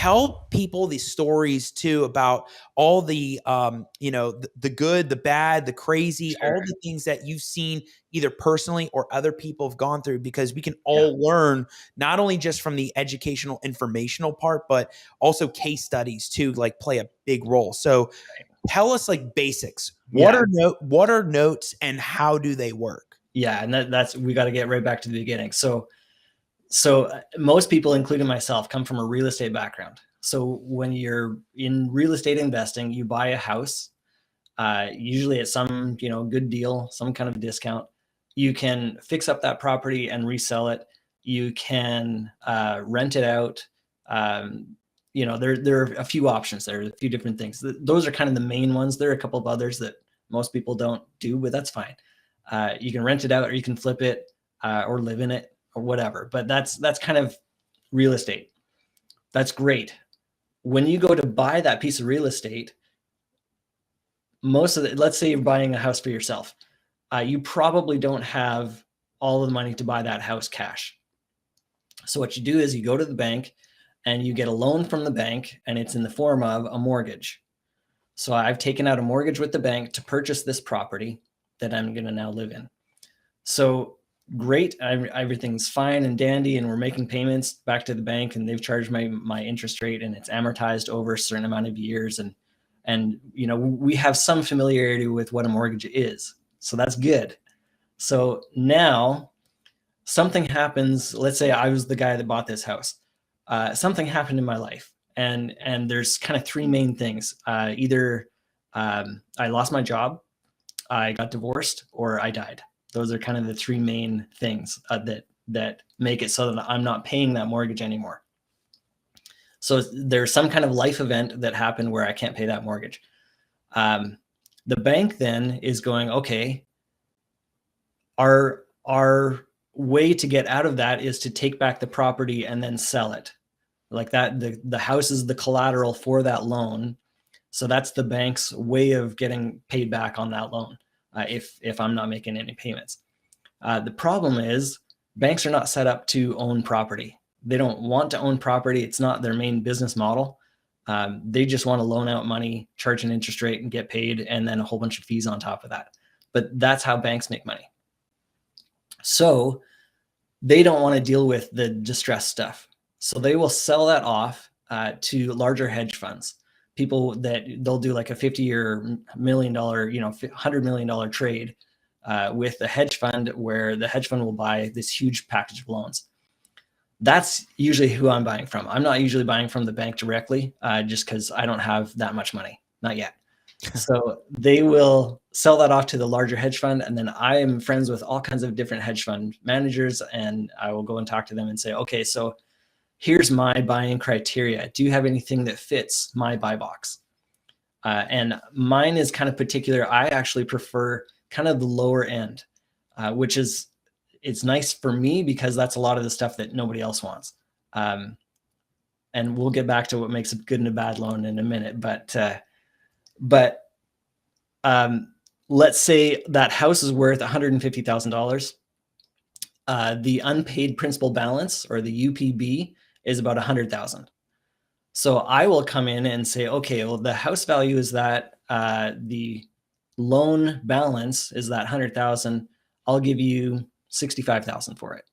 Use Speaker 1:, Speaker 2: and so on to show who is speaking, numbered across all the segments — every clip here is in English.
Speaker 1: tell people these stories too about all the, the good, the bad, the crazy, all the things that you've seen either personally or other people have gone through, because we can all learn not only just from the educational, informational part, but also case studies too, like play a big role. So tell us like basics. What are notes and how do they work?
Speaker 2: Yeah. And that's, we got to get right back to the beginning. So most people, including myself, come from a real estate background. So when you're in real estate investing, you buy a house, usually at some, good deal, some kind of discount. You can fix up that property and resell it. You can rent it out. There are a few options. There are a few different things. Those are kind of the main ones. There are a couple of others that most people don't do, but that's fine. You can rent it out, or you can flip it, or live in it, or whatever. But that's kind of real estate. That's great. When you go to buy that piece of real estate, most of it, let's say you're buying a house for yourself, you probably don't have all of the money to buy that house cash. So what you do is you go to the bank and you get a loan from the bank, and it's in the form of a mortgage. So I've taken out a mortgage with the bank to purchase this property that I'm going to now live in. So great, everything's fine and dandy, and we're making payments back to the bank, and they've charged my interest rate, and it's amortized over a certain amount of years, and we have some familiarity with what a mortgage is, so that's good. So now something happens. Let's say I was the guy that bought this house. Something happened in my life, and there's kind of three main things. Either I lost my job, I got divorced, or I died. Those are kind of the three main things that make it so that I'm not paying that mortgage anymore. So there's some kind of life event that happened where I can't pay that mortgage. The bank then is going, okay, our way to get out of that is to take back the property and then sell it. Like that, the house is the collateral for that loan. So that's the bank's way of getting paid back on that loan. If I'm not making any payments. The problem is banks are not set up to own property. They don't want to own property. It's not their main business model. They just want to loan out money, charge an interest rate, and get paid, and then a whole bunch of fees on top of that. But that's how banks make money. So they don't want to deal with the distressed stuff. So they will sell that off to larger hedge funds. People that they'll do like a $50 or $1 million, $100 million trade with a hedge fund, where the hedge fund will buy this huge package of loans. That's usually who I'm buying from. I'm not usually buying from the bank directly, just because I don't have that much money, not yet. So they will sell that off to the larger hedge fund, and then I am friends with all kinds of different hedge fund managers, and I will go and talk to them and say, okay, so here's my buying criteria. Do you have anything that fits my buy box? And mine is kind of particular. I actually prefer kind of the lower end, which is, it's nice for me because that's a lot of the stuff that nobody else wants. And we'll get back to what makes a good and a bad loan in a minute. But let's say that house is worth $150,000. The unpaid principal balance, or the UPB, is about 100,000. So I will come in and say, okay, well, the house value is that, the loan balance is that 100,000. I'll give you 65,000 for it.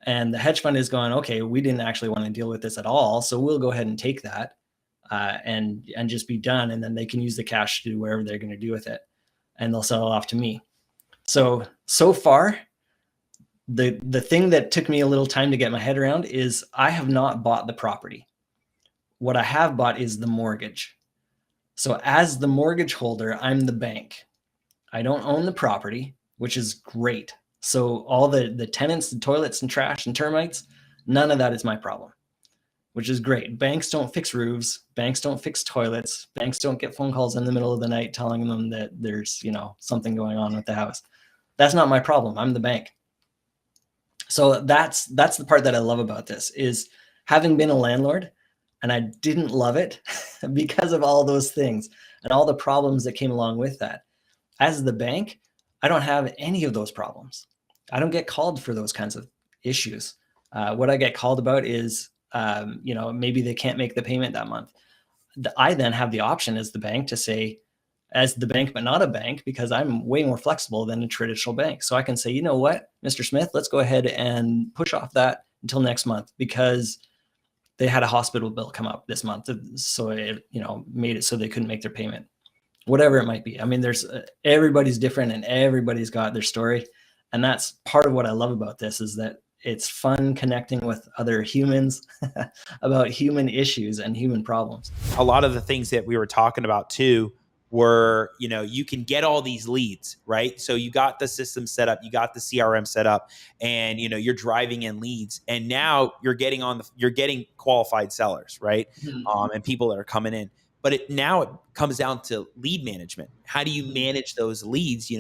Speaker 2: And the hedge fund is going, okay, we didn't actually want to deal with this at all, so we'll go ahead and take that and just be done. And then they can use the cash to do whatever they're going to do with it, and they'll sell it off to me. So far, the thing that took me a little time to get my head around is I have not bought the property. What I have bought is the mortgage. So as the mortgage holder, I'm the bank. I don't own the property, which is great. So all the tenants, the toilets and trash and termites, none of that is my problem, which is great. Banks don't fix roofs. Banks don't fix toilets. Banks don't get phone calls in the middle of the night telling them that there's, something going on with the house. That's not my problem. I'm the bank. So that's the part that I love about this, is having been a landlord, and I didn't love it because of all those things and all the problems that came along with that. As the bank, I don't have any of those problems. I don't get called for those kinds of issues. What I get called about is Maybe they can't make the payment that month. I then have the option as the bank to say, as the bank, but not a bank, because I'm way more flexible than a traditional bank. So I can say, you know what, Mr. Smith, let's go ahead and push off that until next month because they had a hospital bill come up this month. So it, made it so they couldn't make their payment, whatever it might be. I mean, there's everybody's different and everybody's got their story. And that's part of what I love about this, is that it's fun connecting with other humans about human issues and human problems.
Speaker 1: A lot of the things that we were talking about too were, you can get all these leads, right? So you got the system set up, you got the CRM set up, and you're driving in leads, and now you're getting qualified sellers, right?
Speaker 2: Mm-hmm.
Speaker 1: And people that are coming in. But now it comes down to lead management. How do you manage those leads?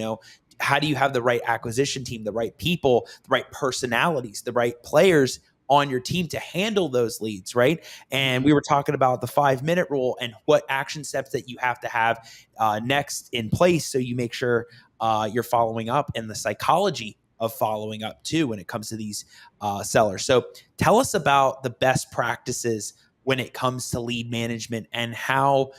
Speaker 1: How do you have the right acquisition team, the right people, the right personalities, the right players on your team to handle those leads, right? And we were talking about the 5-minute rule and what action steps that you have to have next in place, so you make sure you're following up, and the psychology of following up too when it comes to these sellers. So tell us about the best practices when it comes to lead management, and how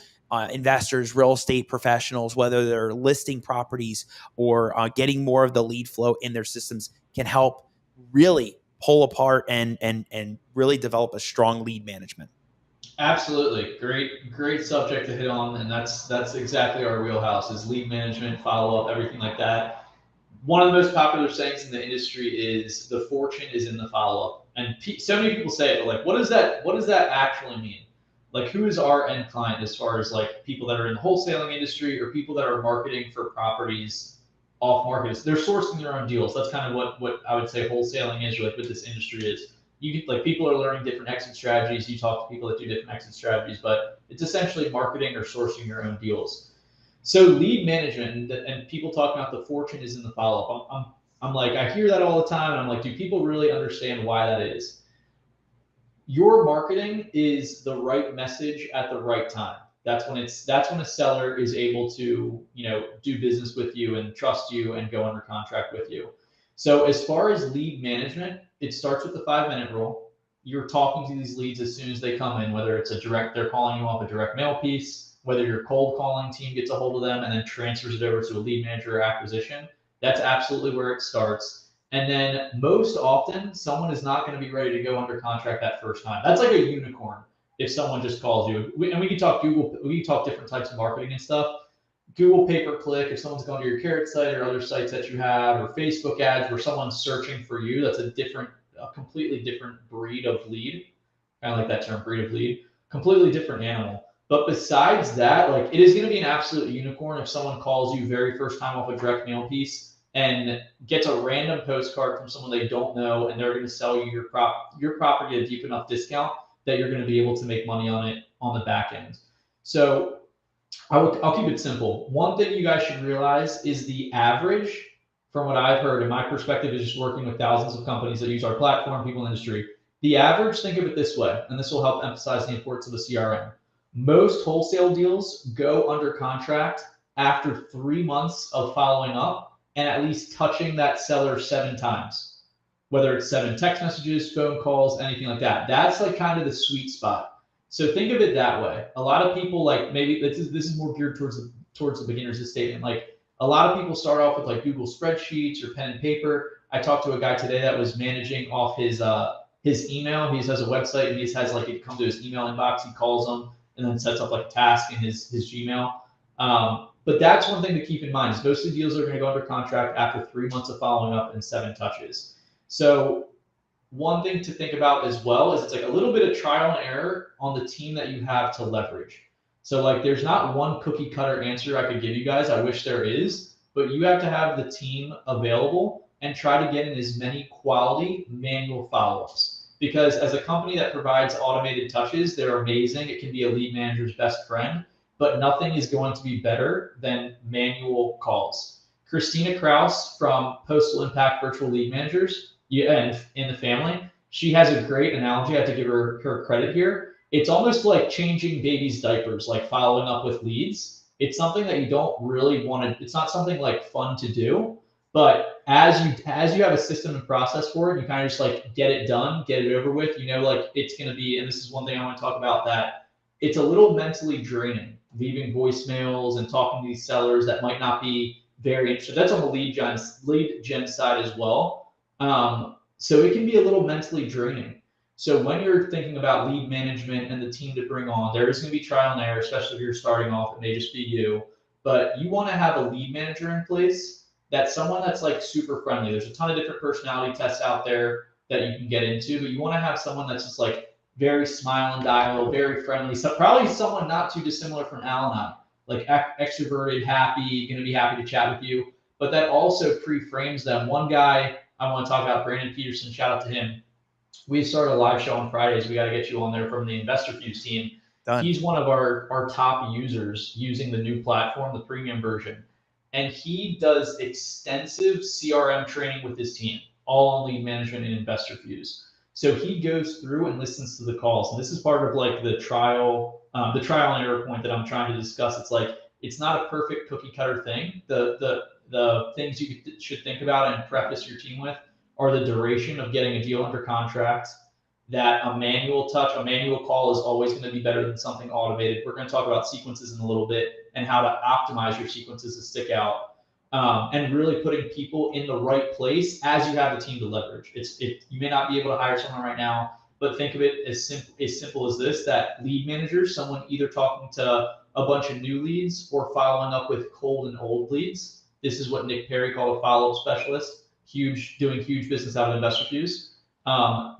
Speaker 1: investors, real estate professionals, whether they're listing properties or getting more of the lead flow in their systems, can help really pull apart and really develop a strong lead management.
Speaker 3: Absolutely. Great subject to hit on. And that's exactly our wheelhouse, is lead management, follow up, everything like that. One of the most popular sayings in the industry is the fortune is in the follow up. And so many people say it, but like, what does that actually mean? Like, who is our end client, as far as like people that are in the wholesaling industry or people that are marketing for properties off market? They're sourcing their own deals. That's kind of what I would say wholesaling is, or like what this industry is. People are learning different exit strategies. You talk to people that do different exit strategies, but it's essentially marketing or sourcing your own deals. So lead management, and people talk about the fortune is in the follow up. I'm like, I hear that all the time, and I'm like, do people really understand why that is? Your marketing is the right message at the right time. That's when a seller is able to, do business with you and trust you and go under contract with you. So as far as lead management, it starts with the 5-minute rule. You're talking to these leads as soon as they come in, whether it's they're calling you off a direct mail piece, whether your cold calling team gets a hold of them and then transfers it over to a lead manager or acquisition. That's absolutely where it starts. And then most often, someone is not going to be ready to go under contract that first time. That's like a unicorn if someone just calls you. We can talk Google, we can talk different types of marketing and stuff. Google pay-per-click, if someone's going to your Carrot site or other sites that you have, or Facebook ads where someone's searching for you, that's a completely different breed of lead. Kind of like that term, breed of lead. Completely different animal. But besides that, like, it is going to be an absolute unicorn if someone calls you very first time off a direct mail piece and gets a random postcard from someone they don't know, and they're going to sell you your property at a deep enough discount that you're going to be able to make money on it on the back end. So I'll keep it simple. One thing you guys should realize is the average, from what I've heard, and my perspective is just working with thousands of companies that use our platform, people in the industry. The average, think of it this way, and this will help emphasize the importance of a CRM. Most wholesale deals go under contract after 3 months of following up and at least touching that seller 7 times, whether it's 7 text messages, phone calls, anything like that. That's like kind of the sweet spot. So think of it that way. A lot of people, like, maybe this is more geared towards the beginners, this statement. Like, a lot of people start off with like Google spreadsheets or pen and paper. I talked to a guy today that was managing off his email. He has a website, and he has like, it comes to his email inbox. He calls them and then sets up like a task in his Gmail. But that's one thing to keep in mind, is most of the deals are going to go under contract after 3 months of following up and 7 touches. So one thing to think about as well is it's like a little bit of trial and error on the team that you have to leverage. So like, there's not one cookie cutter answer I could give you guys. I wish there is, but you have to have the team available and try to get in as many quality manual follow-ups. Because as a company that provides automated touches, they're amazing. It can be a lead manager's best friend, but nothing is going to be better than manual calls. Christina Kraus from Postal Impact Virtual Lead Managers, and in the family, she has a great analogy. I have to give her credit here. It's almost like changing babies' diapers, like following up with leads. It's something that you don't really want to, it's not something like fun to do, But as you have a system and process for it, you kind of just like get it done, get it over with. Like it's going to be, and this is one thing I want to talk about, that it's a little mentally draining, leaving voicemails and talking to these sellers that might not be very interested. That's on the lead gen side as well. So it can be a little mentally draining. So when you're thinking about lead management and the team to bring on, there is going to be trial and error, especially if you're starting off. It may just be you, but you want to have a lead manager in place. That's someone that's like super friendly. There's a ton of different personality tests out there that you can get into, but you want to have someone that's just like very smile and dial, very friendly. So probably someone not too dissimilar from Al and I, like extroverted, happy, going to be happy to chat with you, but that also pre-frames them. One guy I want to talk about, Brandon Peterson, shout out to him. We started a live show on Fridays. We got to get you on there from the Investor Fuse team.
Speaker 1: Done.
Speaker 3: He's one of our top users using the new platform, the premium version. And he does extensive CRM training with his team, all on lead management and Investor Fuse. So he goes through and listens to the calls. And this is part of like the trial and error point that I'm trying to discuss. It's like, it's not a perfect cookie cutter thing. The things you should think about and preface your team with are the duration of getting a deal under contract, that a manual call is always going to be better than something automated. We're going to talk about sequences in a little bit and how to optimize your sequences to stick out, and really putting people in the right place as you have the team to leverage. You may not be able to hire someone right now, but think of it as simple as this, that lead manager, someone either talking to a bunch of new leads or following up with cold and old leads. This is what Nick Perry called a follow-up specialist, doing huge business out of Investor Fuse.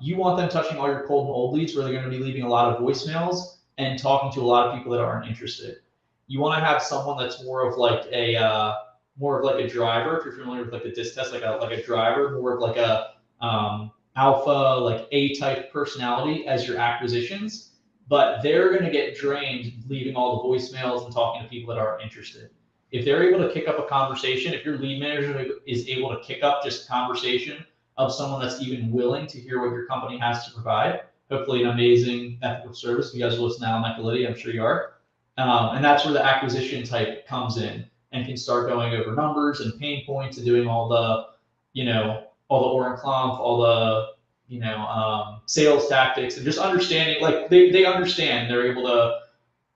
Speaker 3: You want them touching all your cold and old leads where they're going to be leaving a lot of voicemails and talking to a lot of people that aren't interested. You want to have someone that's more of like a driver. If you're familiar with like the disc test, like a driver, more of like a alpha, like A-type personality as your acquisitions, but they're going to get drained leaving all the voicemails and talking to people that aren't interested. If they're able to kick up a conversation, if your lead manager is able to kick up just conversation of someone that's even willing to hear what your company has to provide, hopefully an amazing ethical service. If you guys listen now, Nicoletti, I'm sure you are. And that's where the acquisition type comes in and can start going over numbers and pain points and doing all the Oren Klump, all the, sales tactics, and just understanding, like they understand, they're able to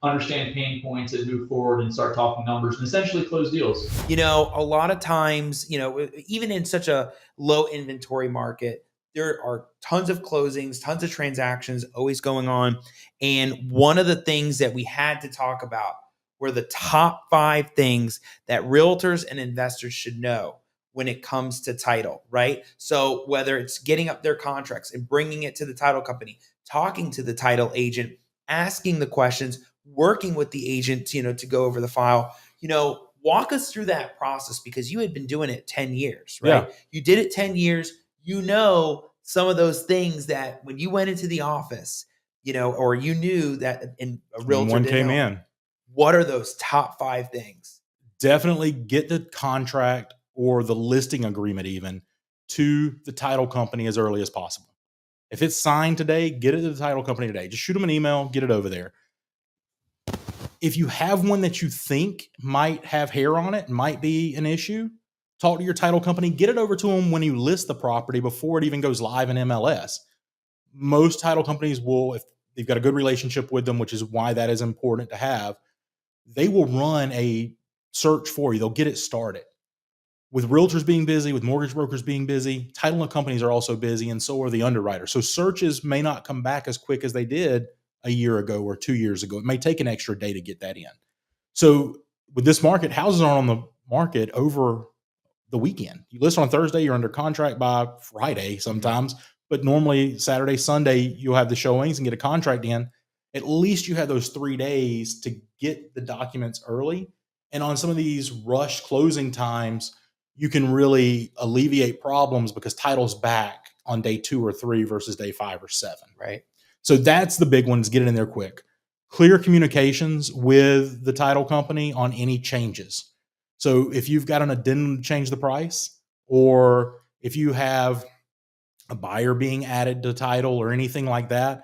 Speaker 3: understand pain points and move forward and start talking numbers and essentially close deals.
Speaker 1: A lot of times, even in such a low inventory market, there are tons of closings, tons of transactions always going on. And one of the things that we had to talk about were the top 5 things that realtors and investors should know when it comes to title, right? So whether it's getting up their contracts and bringing it to the title company, talking to the title agent, asking the questions, working with the agent, to go over the file, walk us through that process, because you had been doing it 10 years, right? Yeah. You did it 10 years. Some of those things that when you went into the office, or you knew that in a realtor
Speaker 4: one came in.
Speaker 1: What are those top 5 things?
Speaker 4: Definitely get the contract or the listing agreement even to the title company as early as possible. If it's signed today, get it to the title company today. Just shoot them an email, get it over there. If you have one that you think might have hair on it, might be an issue, talk to your title company, get it over to them when you list the property before it even goes live in MLS. Most title companies will, if they've got a good relationship with them, which is why that is important to have, they will run a search for you. They'll get it started. With realtors being busy, with mortgage brokers being busy, title companies are also busy, and so are the underwriters. So searches may not come back as quick as they did a year ago or 2 years ago. It may take an extra day to get that in. So with this market, houses aren't on the market over the weekend. You list on Thursday, you're under contract by Friday sometimes, but normally Saturday, Sunday, you'll have the showings and get a contract in. At least you have those 3 days to get the documents early. And on some of these rush closing times, you can really alleviate problems because title's back on day 2 or 3 versus day 5 or 7, right? So that's the big ones. Get it in there quick. Clear communications with the title company on any changes. So if you've got an addendum to change the price, or if you have a buyer being added to title or anything like that,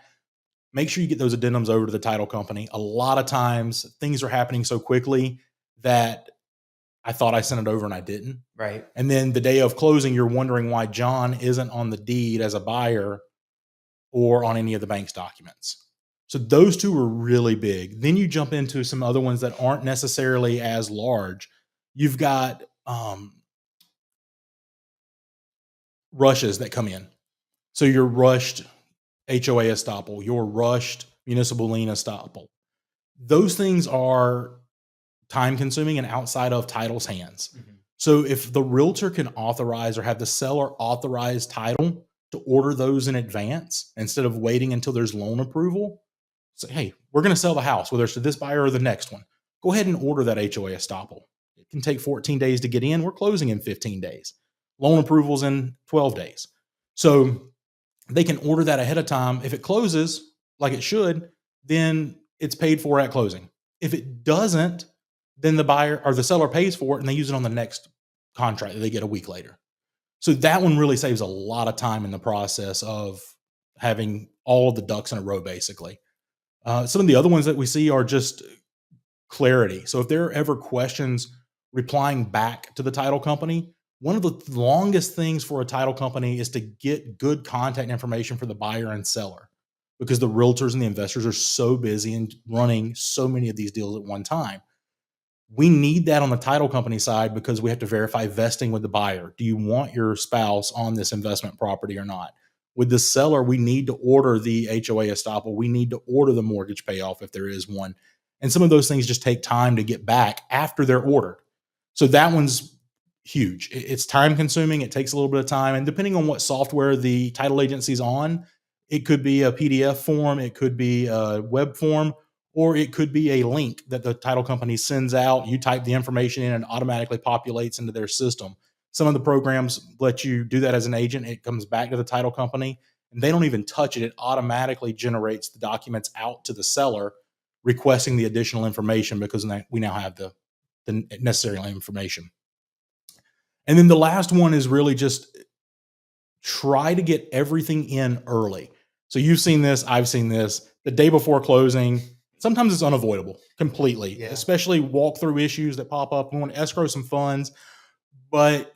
Speaker 4: make sure you get those addendums over to the title company. A lot of times things are happening so quickly that I thought I sent it over and I didn't.
Speaker 1: Right.
Speaker 4: And then the day of closing, you're wondering why John isn't on the deed as a buyer or on any of the bank's documents. So those two were really big. Then you jump into some other ones that aren't necessarily as large. You've got rushes that come in. So your rushed HOA estoppel, your rushed municipal lien estoppel. Those things are time consuming and outside of title's hands. Mm-hmm. So if the realtor can authorize or have the seller authorize title to order those in advance instead of waiting until there's loan approval, say, hey, we're going to sell the house, whether it's to this buyer or the next one. Go ahead and order that HOA estoppel. It can take 14 days to get in. We're closing in 15 days. Loan approvals in 12 days. So they can order that ahead of time. If it closes like it should, then it's paid for at closing. If it doesn't, then the buyer or the seller pays for it and they use it on the next contract that they get a week later. So that one really saves a lot of time in the process of having all of the ducks in a row, basically. Some of the other ones that we see are just clarity. So if there are ever questions replying back to the title company, one of the longest things for a title company is to get good contact information for the buyer and seller, because the realtors and the investors are so busy and running so many of these deals at one time. We need that on the title company side because we have to verify vesting with the buyer. Do you want your spouse on this investment property or not? With the seller, we need to order the HOA estoppel. We need to order the mortgage payoff if there is one. And some of those things just take time to get back after they're ordered. So that one's huge. It's time consuming. It takes a little bit of time. And depending on what software the title agency's on, it could be a PDF form, it could be a web form, or it could be a link that the title company sends out. You type the information in and automatically populates into their system. Some of the programs let you do that as an agent. It comes back to the title company and they don't even touch it. It automatically generates the documents out to the seller requesting the additional information because we now have the necessary information. And then the last one is really just try to get everything in early. So you've seen this, I've seen this. The day before closing, sometimes it's unavoidable completely, especially walkthrough issues that pop up. We want to escrow some funds, but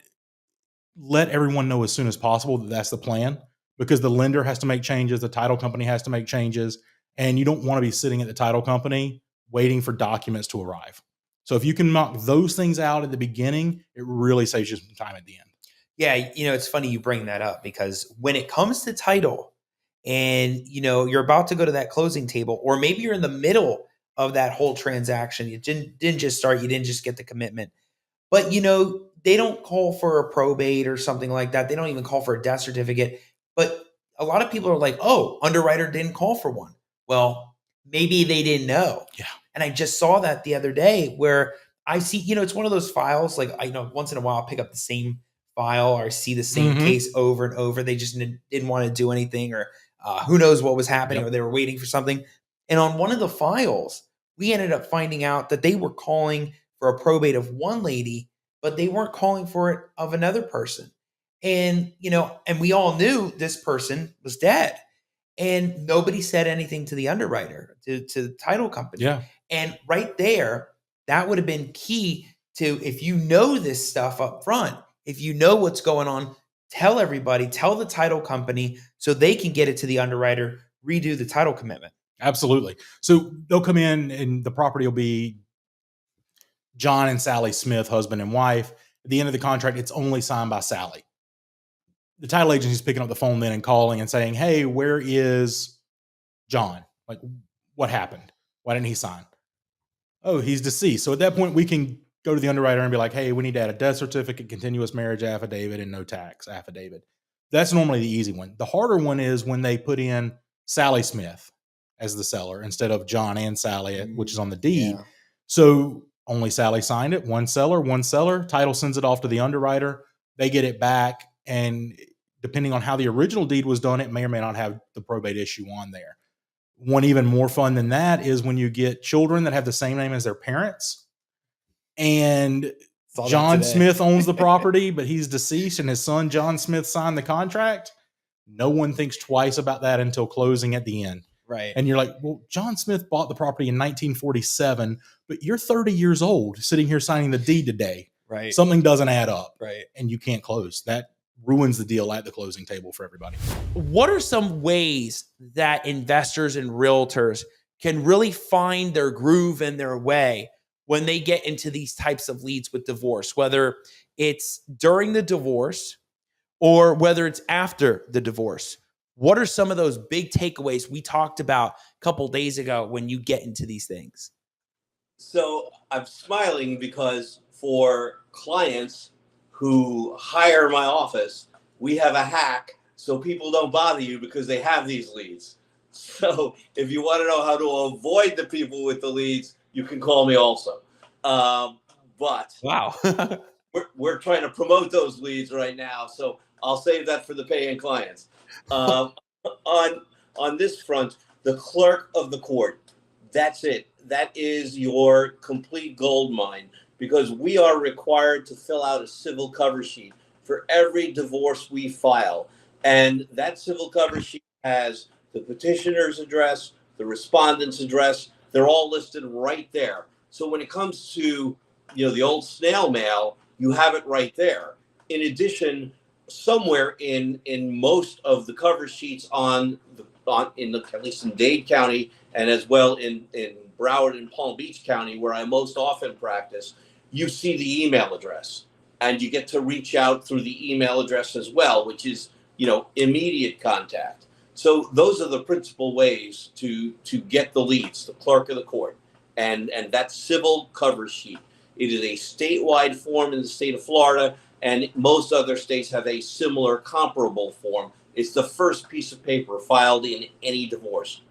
Speaker 4: let everyone know as soon as possible that that's the plan, because the lender has to make changes, the title company has to make changes, and you don't want to be sitting at the title company waiting for documents to arrive. So if you can knock those things out at the beginning, it really saves you some time at the end.
Speaker 1: Yeah, it's funny you bring that up, because when it comes to title and, you're about to go to that closing table, or maybe you're in the middle of that whole transaction, you didn't just start, you didn't just get the commitment, but, they don't call for a probate or something like that. They don't even call for a death certificate. But a lot of people are like, oh, underwriter didn't call for one. Well, maybe they didn't know.
Speaker 4: Yeah.
Speaker 1: And I just saw that the other day where I see, it's one of those files, like I know once in a while I'll pick up the same file or I see the same case over and over. They just didn't want to do anything, or who knows what was happening, or they were waiting for something. And on one of the files, we ended up finding out that they were calling for a probate of one lady, but they weren't calling for it of another person. And, and we all knew this person was dead, and nobody said anything to the underwriter, to the title company.
Speaker 4: Yeah.
Speaker 1: And right there, that would have been key to, if you know this stuff up front, if you know what's going on, tell everybody, tell the title company so they can get it to the underwriter, redo the title commitment.
Speaker 4: Absolutely. So they'll come in and the property will be John and Sally Smith, husband and wife. At the end of the contract, it's only signed by Sally. The title agency's picking up the phone then and calling and saying, hey, where is John? Like, what happened? Why didn't he sign? Oh, he's deceased. So at that point, we can go to the underwriter and be like, hey, we need to add a death certificate, continuous marriage affidavit, and no tax affidavit. That's normally the easy one. The harder one is when they put in Sally Smith as the seller instead of John and Sally, which is on the deed. Yeah. So only Sally signed it, one seller, title sends it off to the underwriter, they get it back, and depending on how the original deed was done, it may or may not have the probate issue on there. One even more fun than that is when you get children that have the same name as their parents, and John Smith owns the property, but he's deceased, and his son John Smith signed the contract. No one thinks twice about that until closing at the end.
Speaker 1: Right.
Speaker 4: And you're like, well, John Smith bought the property in 1947, but you're 30 years old sitting here signing the deed today.
Speaker 1: Right.
Speaker 4: something doesn't add up,
Speaker 1: Right.
Speaker 4: and you can't close. That ruins the deal at the closing table for everybody.
Speaker 1: What are some ways that investors and realtors can really find their groove and their way when they get into these types of leads with divorce, whether it's during the divorce or whether it's after the divorce? What are some of those big takeaways we talked about a couple days ago when you get into these things?
Speaker 5: So I'm smiling because for clients who hire my office, we have a hack so people don't bother you because they have these leads. So if you want to know how to avoid the people with the leads, you can call me also. But
Speaker 1: Wow.
Speaker 5: we're trying to promote those leads right now, so I'll save that for the paying clients. On this front, the clerk of the court, that's it. That is your complete gold mine, because we are required to fill out a civil cover sheet for every divorce we file. And that civil cover sheet has the petitioner's address, the respondent's address. They're all listed right there. So when it comes to, the old snail mail, you have it right there. In addition, somewhere in most of the cover sheets at least in Dade County, and as well in Broward and Palm Beach County, where I most often practice, you see the email address, and you get to reach out through the email address as well, which is, immediate contact. So those are the principal ways to get the leads, the clerk of the court, and that civil cover sheet. It is a statewide form in the state of Florida, and most other states have a similar comparable form. It's the first piece of paper filed in any divorce.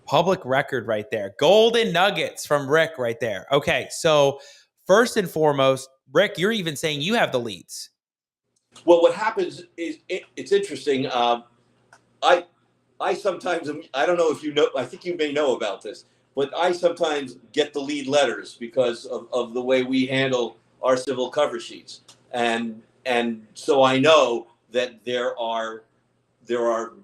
Speaker 1: Public record right there. Golden nuggets from Rick right there. Okay, so first and foremost, Rick, you're even saying you have the leads.
Speaker 5: Well, what happens is it's interesting. I sometimes, I don't know if you know, I think you may know about this, but I sometimes get the lead letters because of the way we handle our civil cover sheets. And so I know that there are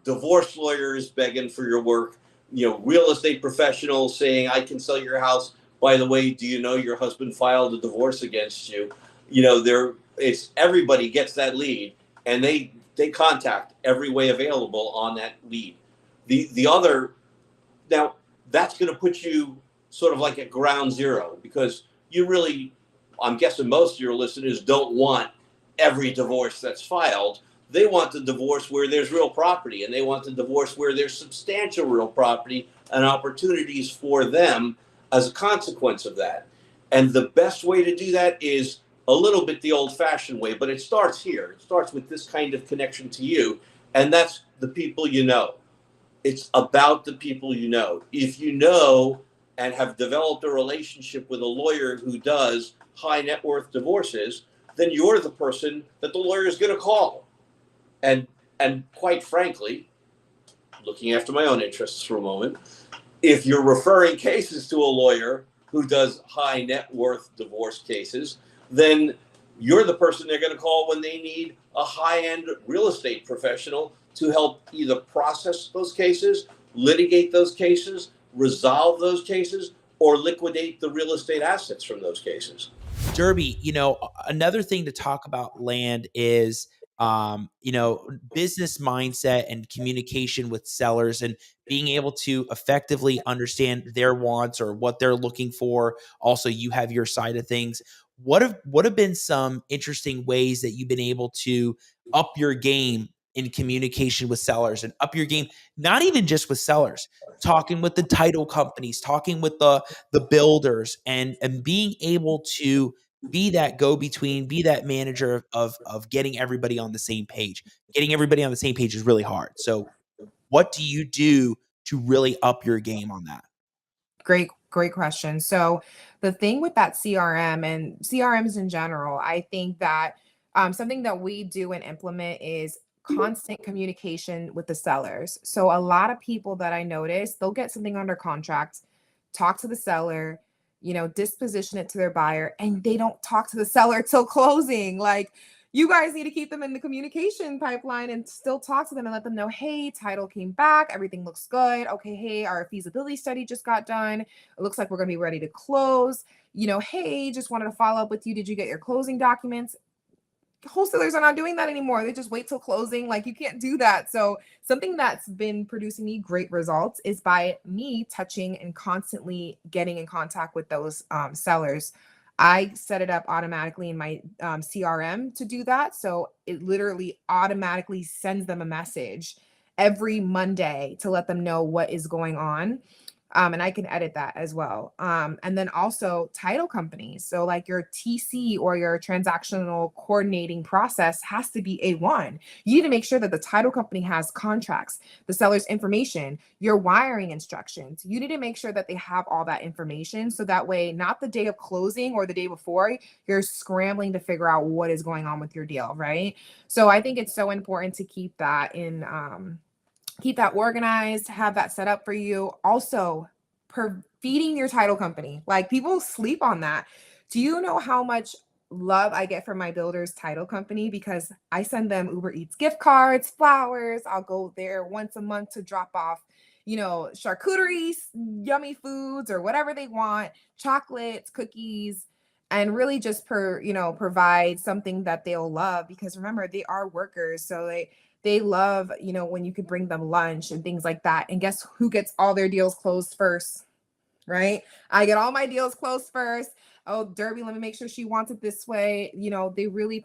Speaker 5: divorce lawyers begging for your work, real estate professionals saying, I can sell your house. By the way, do you know your husband filed a divorce against you? It's everybody gets that lead, and they contact every way available on that lead. The other, now that's going to put you sort of like at ground zero, because I'm guessing most of your listeners don't want every divorce that's filed. They want the divorce where there's real property, and they want the divorce where there's substantial real property and opportunities for them as a consequence of that. And the best way to do that is a little bit the old-fashioned way, but it starts here. It starts with this kind of connection to you, and that's the people you know. It's about the people you know. If you know and have developed a relationship with a lawyer who does high net worth divorces, then you're the person that the lawyer is going to call. And quite frankly, looking after my own interests for a moment, if you're referring cases to a lawyer who does high net worth divorce cases, then you're the person they're going to call when they need a high-end real estate professional to help either process those cases, litigate those cases, resolve those cases, or liquidate the real estate assets from those cases.
Speaker 1: Dhérby, another thing to talk about land is, business mindset and communication with sellers, and being able to effectively understand their wants or what they're looking for. Also, you have your side of things. What have been some interesting ways that you've been able to up your game in communication with sellers, and up your game, not even just with sellers, talking with the title companies, talking with the builders, and being able to be that go-between, be that manager of getting everybody on the same page. Getting everybody on the same page is really hard. So what do you do to really up your game on that?
Speaker 6: Great question. So the thing with that CRM and CRMs in general, I think that something that we do and implement is constant communication with the sellers. So a lot of people that I notice, they'll get something under contract, talk to the seller, disposition it to their buyer, and they don't talk to the seller till closing. Like, you guys need to keep them in the communication pipeline and still talk to them and let them know, hey, title came back, everything looks good. Okay, hey, our feasibility study just got done. It looks like we're going to be ready to close. Hey, just wanted to follow up with you. Did you get your closing documents? Wholesalers are not doing that anymore. They just wait till closing. Like, you can't do that. So something that's been producing me great results is by me touching and constantly getting in contact with those sellers. I set it up automatically in my CRM to do that. So it literally automatically sends them a message every Monday to let them know what is going on. And I can edit that as well. And then also title companies. So like your TC or your transactional coordinating process has to be A1. You need to make sure that the title company has contracts, the seller's information, your wiring instructions. You need to make sure that they have all that information. So that way, not the day of closing or the day before, you're scrambling to figure out what is going on with your deal, right? So I think it's so important to keep that in, keep that organized, have that set up for you. Also, feeding your title company. Like, people sleep on that. Do you know how much love I get from my builder's title company? Because I send them Uber Eats gift cards, flowers. I'll go there once a month to drop off, charcuterie, yummy foods, or whatever they want, chocolates, cookies, and really just provide something that they'll love. Because remember, they are workers. So they love, when you could bring them lunch and things like that. And guess who gets all their deals closed first, right? I get all my deals closed first. Oh, Dhérby, let me make sure she wants it this way. They really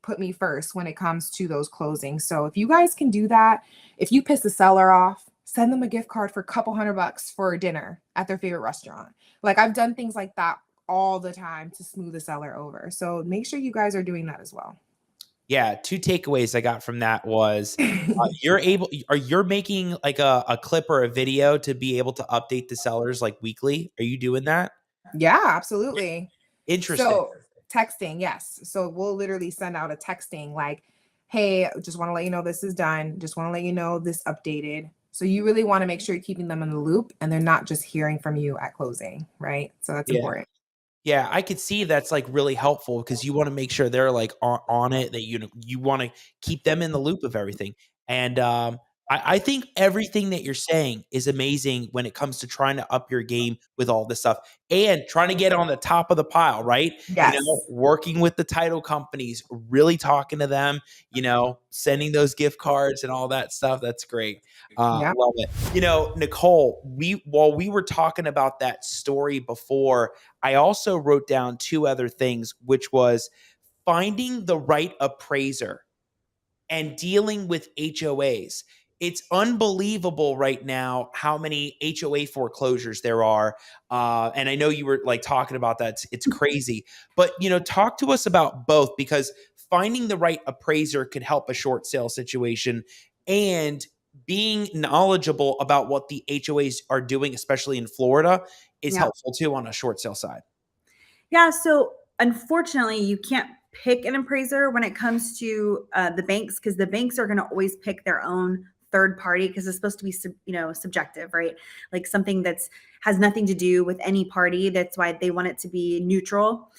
Speaker 6: put me first when it comes to those closings. So if you guys can do that, if you piss the seller off, send them a gift card for a couple $100 for dinner at their favorite restaurant. Like, I've done things like that all the time to smooth the seller over. So make sure you guys are doing that as well.
Speaker 1: Yeah, 2 takeaways I got from that was you're making like a clip or a video to be able to update the sellers like weekly. Are you doing that?
Speaker 6: Yeah, absolutely.
Speaker 1: Interesting.
Speaker 6: So texting, yes. So we'll literally send out a texting like, hey, just want to let you know this is done. Just want to let you know this updated. So you really want to make sure you're keeping them in the loop and they're not just hearing from you at closing, right? So that's important.
Speaker 1: Yeah, I could see that's like really helpful because you want to make sure they're like on it, that you want to keep them in the loop of everything. And I think everything that you're saying is amazing when it comes to trying to up your game with all this stuff and trying to get on the top of the pile, right?
Speaker 6: Yes.
Speaker 1: Working with the title companies, really talking to them, sending those gift cards and all that stuff. That's great.
Speaker 6: Yep.
Speaker 1: Love it. Nicole, while we were talking about that story before, I also wrote down 2 other things, which was finding the right appraiser and dealing with HOAs. It's unbelievable right now how many HOA foreclosures there are. And I know you were like talking about that. It's crazy. But, talk to us about both, because finding the right appraiser could help a short sale situation, and being knowledgeable about what the HOAs are doing, especially in Florida, is helpful too on a short sale side.
Speaker 7: Yeah. So unfortunately, you can't pick an appraiser when it comes to the banks, because the banks are going to always pick their own third party, because it's supposed to be subjective, right? Like something that's has nothing to do with any party. That's why they want it to be neutral.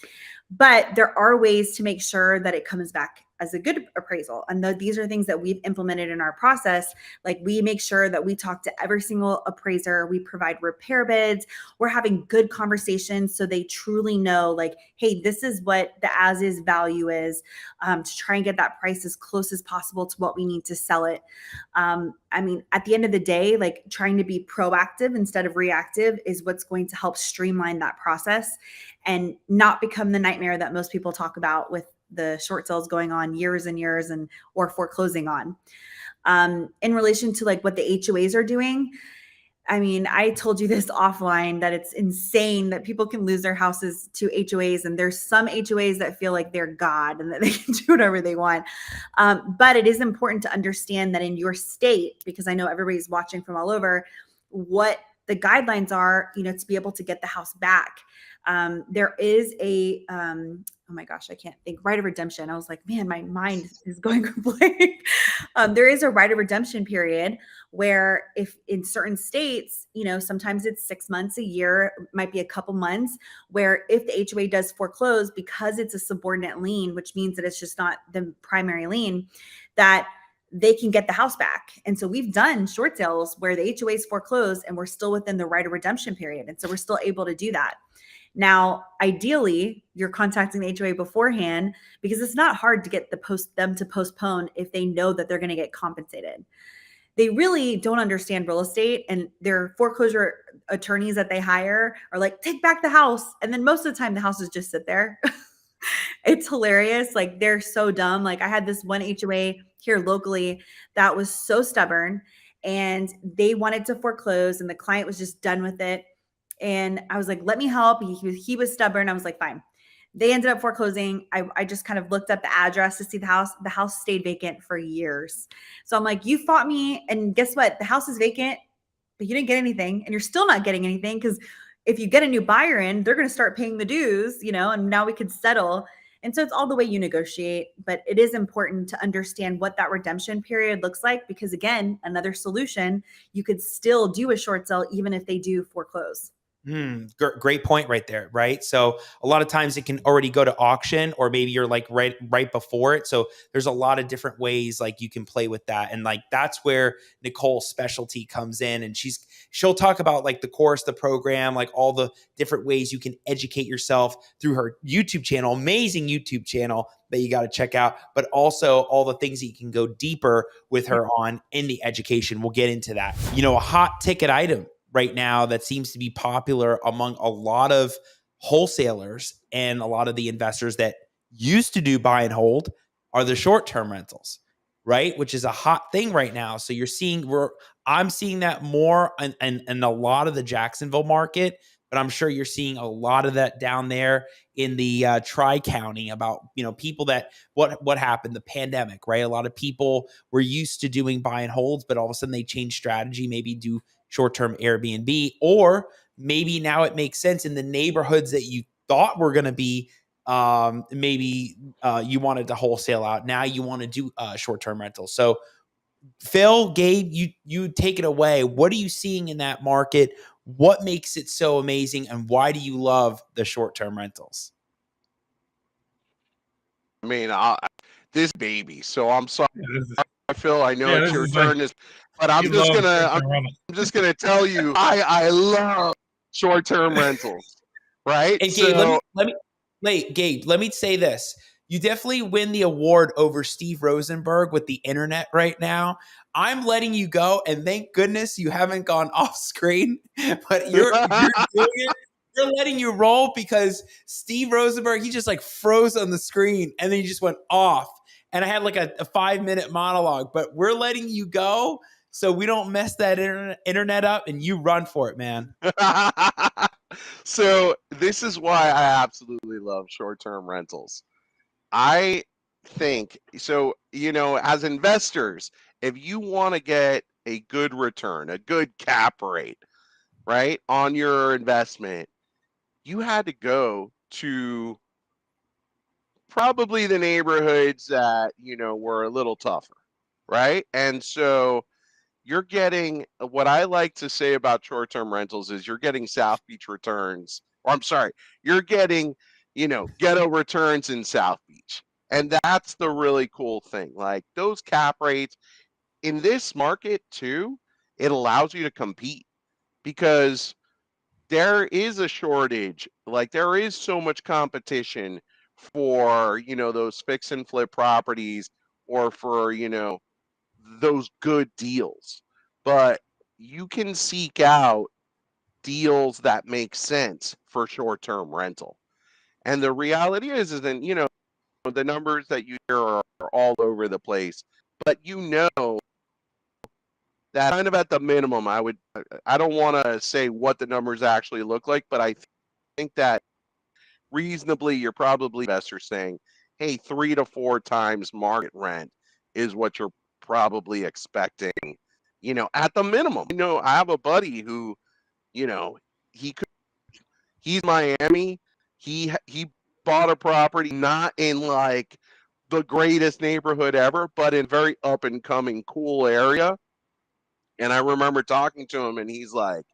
Speaker 7: But there are ways to make sure that it comes back as a good appraisal. And these are things that we've implemented in our process. Like, we make sure that we talk to every single appraiser. We provide repair bids. We're having good conversations so they truly know, like, hey, this is what the as-is value is, to try and get that price as close as possible to what we need to sell it. At the end of the day, like, trying to be proactive instead of reactive is what's going to help streamline that process and not become the nightmare that most people talk about with the short sales going on years and years or foreclosing on. In relation to like what the HOAs are doing, I told you this offline, that it's insane that people can lose their houses to HOAs, and there's some HOAs that feel like they're God and that they can do whatever they want. But it is important to understand that in your state, because I know everybody's watching from all over, what the guidelines are, to be able to get the house back. There is a, oh my gosh, I can't think, right of redemption. I was like, man, my mind is going blank. There is a right of redemption period where if in certain states, sometimes it's 6 months, a year, might be a couple months, where if the HOA does foreclose, because it's a subordinate lien, which means that it's just not the primary lien, that they can get the house back. And so we've done short sales where the HOA's foreclosed and we're still within the right of redemption period. And so we're still able to do that. Now, ideally, you're contacting the HOA beforehand, because it's not hard to get them to postpone if they know that they're going to get compensated. They really don't understand real estate, and their foreclosure attorneys that they hire are like, take back the house. And then most of the time the houses just sit there. It's hilarious. Like, they're so dumb. Like, I had this one HOA here locally that was so stubborn, and they wanted to foreclose, and the client was just done with it. And I was like, let me help. He was stubborn. I was like, fine. They ended up foreclosing. I just kind of looked up the address to see the house. The house stayed vacant for years. So I'm like, you fought me, and guess what? The house is vacant, but you didn't get anything, and you're still not getting anything, because if you get a new buyer in, they're going to start paying the dues, and now we could settle. And so it's all the way you negotiate, but it is important to understand what that redemption period looks like, because again, another solution, you could still do a short sale even if they do foreclose.
Speaker 1: Great point right there, right? So a lot of times it can already go to auction, or maybe you're like right before it. So there's a lot of different ways like you can play with that. And like that's where Nicole's specialty comes in, and she'll talk about like the course, the program, like all the different ways you can educate yourself through her YouTube channel, amazing YouTube channel that you got to check out, but also all the things that you can go deeper with her on in the education. We'll get into that. A hot ticket item right now that seems to be popular among a lot of wholesalers and a lot of the investors that used to do buy and hold are the short-term rentals, right? Which is a hot thing right now. So I'm seeing that more in a lot of the Jacksonville market, but I'm sure you're seeing a lot of that down there in the Tri-County about, people that, what happened, the pandemic, right? A lot of people were used to doing buy and holds, but all of a sudden they changed strategy, maybe do short-term Airbnb, or maybe now it makes sense in the neighborhoods that you thought were going to be, maybe you wanted to wholesale out. Now you want to do short-term rentals. So Phil, Gabe, you take it away. What are you seeing in that market? What makes it so amazing, and why do you love the short-term rentals?
Speaker 8: I mean, this baby. So I'm sorry, Phil. I know it's your turn, but I'm just gonna tell you, I love short-term rentals, right?
Speaker 1: And Gabe, let me say this. You definitely win the award over Steve Rosenberg with the internet right now. I'm letting you go, and thank goodness you haven't gone off screen, but you're doing it. We're letting you roll because Steve Rosenberg, he just like froze on the screen and then he just went off. And I had like a 5-minute monologue, but we're letting you go so we don't mess that internet up, and you run for it, man.
Speaker 8: So this is why I absolutely love short-term rentals. I think, so, as investors, if you want to get a good return, a good cap rate, right, on your investment, you had to go to probably the neighborhoods that, were a little tougher, right? And so you're getting, what I like to say about short-term rentals is you're getting South Beach returns, or I'm sorry, you're getting, ghetto returns in South Beach. And that's the really cool thing. Like those cap rates in this market too, it allows you to compete because there is a shortage. Like there is so much competition for, those fix and flip properties, or for, those good deals. But you can seek out deals that make sense for short-term rental. And the reality is that, the numbers that you hear are all over the place, but that kind of at the minimum, I don't want to say what the numbers actually look like, but I think that reasonably you're probably investors saying, hey, 3 to 4 times market rent is what you're probably expecting, at the minimum. I have a buddy who, he's Miami. He bought a property not in like the greatest neighborhood ever, but in very up and coming cool area. And I remember talking to him, and he's like,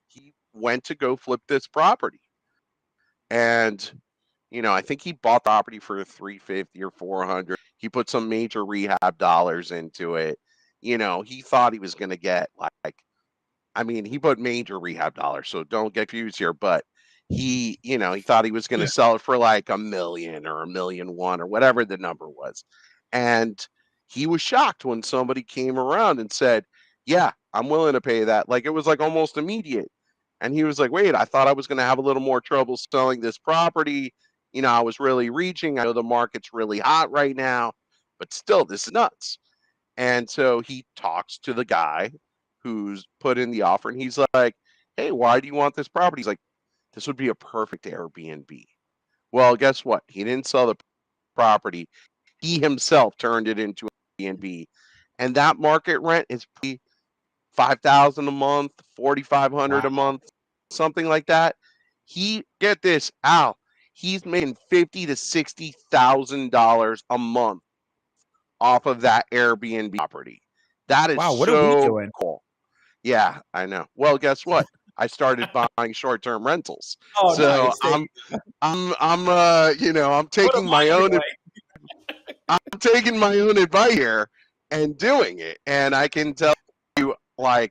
Speaker 8: he went to go flip this property. And, I think he bought the property for 350 or 400. He put some major rehab dollars into it. He thought he was going to get he put major rehab dollars, so don't get confused here, but he thought he was going to sell it for like $1 million or $1.1 million or whatever the number was. And he was shocked when somebody came around and said, yeah, I'm willing to pay that. Like, it was like almost immediate. And he was like, wait, I thought I was going to have a little more trouble selling this property. I was really reaching. I know the market's really hot right now, but still, this is nuts. And so he talks to the guy who's put in the offer, and he's like, hey, why do you want this property? He's like, this would be a perfect Airbnb. Well, guess what? He didn't sell the property. He himself turned it into an Airbnb. And that market rent is $5,000 a month, $4,500 a month, something like that. Get this, Al, he's making $50,000 to $60,000 a month off of that Airbnb property. That is
Speaker 1: what are we doing?
Speaker 8: Cool. Yeah, I know. Well, guess what? I started buying short-term rentals.
Speaker 1: Oh,
Speaker 8: so
Speaker 1: nice.
Speaker 8: I'm taking my own. I'm taking my own advice here and doing it, and I can tell you, I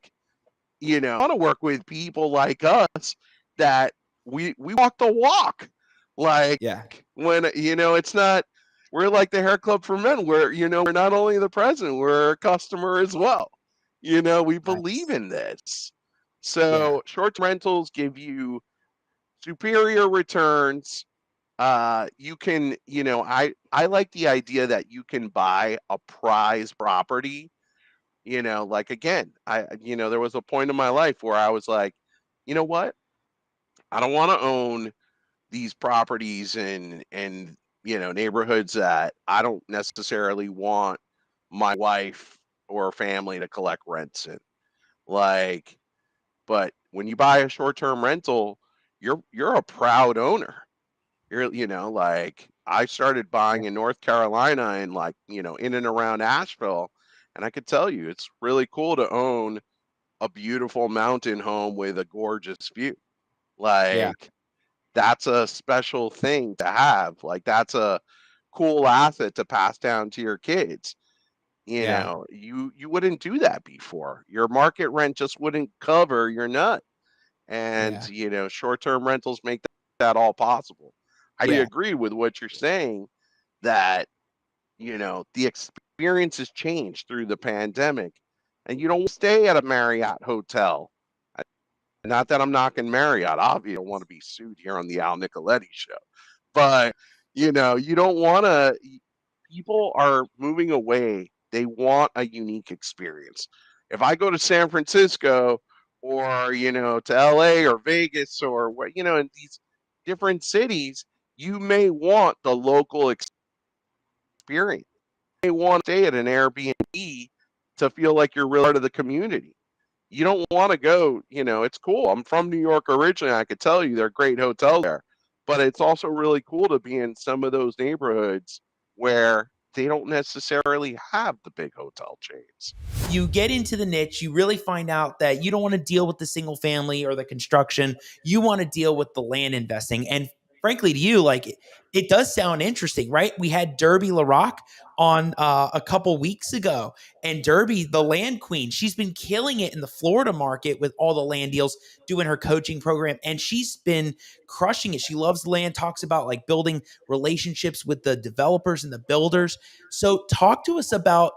Speaker 8: want to work with people like us that we walk the walk. When it's not. We're like the hair club for men. We're not only the president, we're a customer as well. We believe in this. So short-term rentals give you superior returns. You can, I like the idea that you can buy a prize property. Again, there was a point in my life where I was like, you know what? I don't want to own these properties in neighborhoods that I don't necessarily want my wife or family to collect rents in. But when you buy a short-term rental, you're a proud owner. I started buying in North Carolina and in and around Asheville, and I could tell you it's really cool to own a beautiful mountain home with a gorgeous view. That's a special thing to have. That's a cool asset to pass down to your kids. You wouldn't do that before. Your market rent just wouldn't cover your nut. And short-term rentals make that all possible. I agree with what you're saying, that the experience has changed through the pandemic, and you don't stay at a Marriott hotel. Not that I'm knocking Marriott. Obviously, I don't want to be sued here on the Al Nicoletti show. But, you don't want to. People are moving away. They want a unique experience. If I go to San Francisco or, to LA or Vegas or, in these different cities, you may want the local experience. You may want to stay at an Airbnb to feel like you're really part of the community. You don't want to go, it's cool. I'm from New York originally. I could tell you there are great hotels there, but it's also really cool to be in some of those neighborhoods where they don't necessarily have the big hotel chains.
Speaker 1: You get into the niche, you really find out that you don't want to deal with the single family or the construction. You want to deal with the land investing. And frankly, to you, it does sound interesting, right? We had Dhérby Laraque on a couple weeks ago, and Dhérby, the land queen, she's been killing it in the Florida market with all the land deals, doing her coaching program, and she's been crushing it. She loves land, talks about building relationships with the developers and the builders. So talk to us about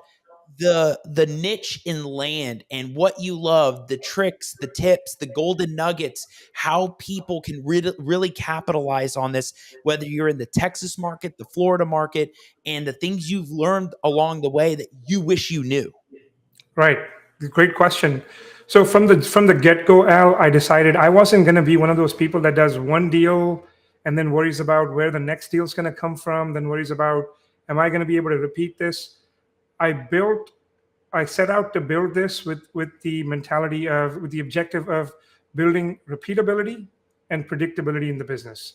Speaker 1: the niche in land and what you love, the tricks, the tips, the golden nuggets, how people can really capitalize on this, whether you're in the Texas market, the Florida market, and the things you've learned along the way that you wish you knew.
Speaker 9: Right. Great question. So from the get-go, Al, I decided I wasn't going to be one of those people that does one deal and then worries about where the next deal is going to come from, then worries about, am I going to be able to repeat this? I set out to build this with the mentality with the objective of building repeatability and predictability in the business.